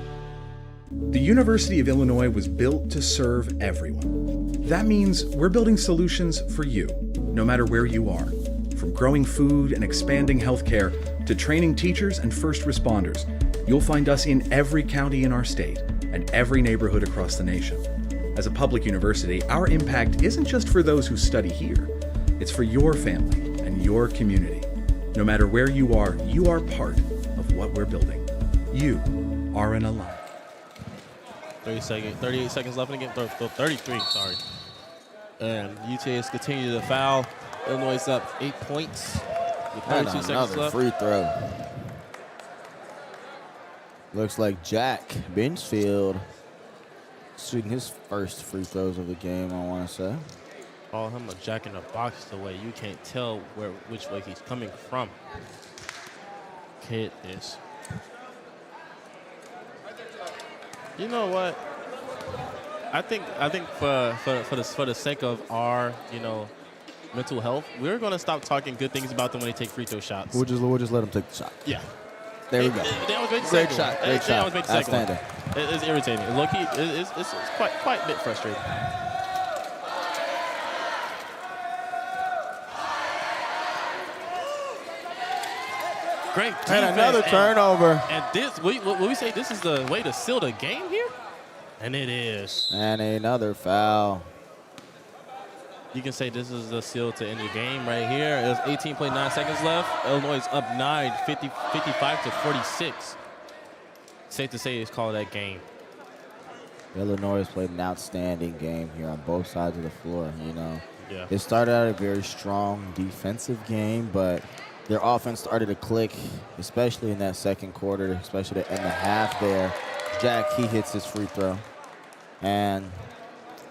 I: The University of Illinois was built to serve everyone. That means we're building solutions for you, no matter where you are. From growing food and expanding healthcare to training teachers and first responders, you'll find us in every county in our state and every neighborhood across the nation. As a public university, our impact isn't just for those who study here. It's for your family and your community. No matter where you are part of what we're building. You are an alum.
G: 38 seconds left in the game. 33, sorry. And UTA is continuing to foul. Illinois is up 8 points with 32 seconds
E: another
G: left.
E: free throw. Looks like Jack Benchfield shooting his first free throws of the game, I want to say.
G: Call him a jack in the box the way you can't tell which way he's coming from. Kid is. You know what? I think for the sake of our, mental health, we're gonna stop talking good things about them when they take free throw shots.
E: We'll just let them take the shot.
G: Yeah.
E: There we go.
G: They always make the
E: Great
G: second
E: shot.
G: one.
E: Great
G: They
E: shot.
G: always make the second one.
E: Outstanding.
G: It's irritating. Low-key, it's quite a bit frustrating. Great defense.
E: And another turnover.
G: And this, what we say, this is the way to seal the game here? And it is.
E: And another foul.
G: You can say this is the seal to end the game right here. There's 18.9 seconds left. Illinois is up 9, 55 to 46. Safe to say it's called that game.
E: Illinois has played an outstanding game here on both sides of the floor,
G: Yeah.
E: It started out a very strong defensive game, but their offense started to click, especially in that second quarter, especially in the half there. Jack, he hits his free throw. And,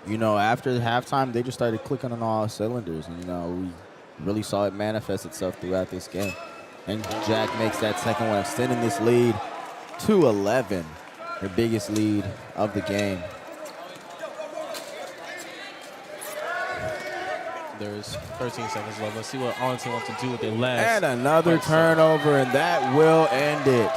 E: after halftime, they just started clicking on all cylinders. And, we really saw it manifest itself throughout this game. And Jack makes that second one, extending this lead to 11, their biggest lead of the game.
G: There's 13 seconds left. Let's see what Arlington wants to do with their last.
E: And another turnover, and that will end it.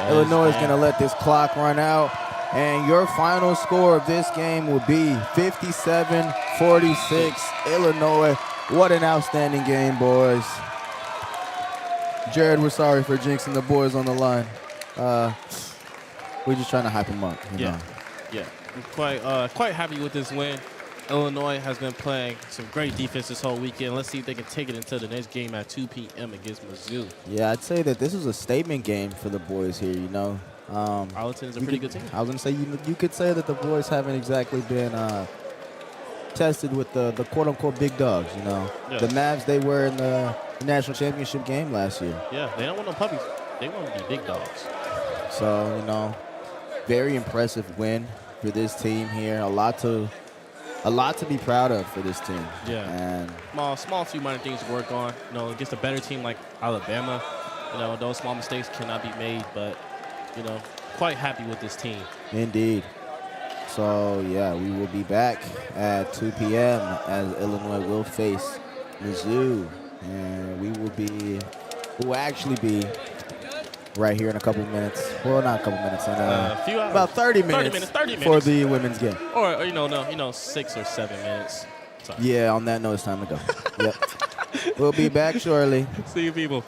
E: Illinois is going to let this clock run out. And your final score of this game will be 57-46, Illinois. What an outstanding game, boys. Jared, we're sorry for jinxing the boys on the line. We're just trying to hype them up.
G: Yeah. I'm quite happy with this win. Illinois has been playing some great defense this whole weekend. Let's see if they can take it into the next game at 2 p.m. against Mizzou.
E: Yeah, I'd say that this is a statement game for the boys here,
G: Arlington is a pretty good team.
E: I was going to say, you could say that the boys haven't exactly been tested with the quote-unquote big dogs,
G: Yeah.
E: The Mavs, they were in the national championship game last year.
G: Yeah, they don't want no puppies. They want to be big dogs.
E: So, very impressive win for this team here. A lot to be proud of for this team.
G: Yeah.
E: And
G: small few minor things to work on. Against a better team like Alabama, those small mistakes cannot be made, but quite happy with this team.
E: Indeed. So, yeah, we will be back at 2 p.m. as Illinois will face Mizzou. And we will actually be right here in a couple minutes. Well, not a couple minutes. In about 30 minutes for the women's game.
G: Or 6 or 7 minutes. Sorry.
E: Yeah, on that note, it's time to go. Yep. We'll be back shortly.
G: See you, people.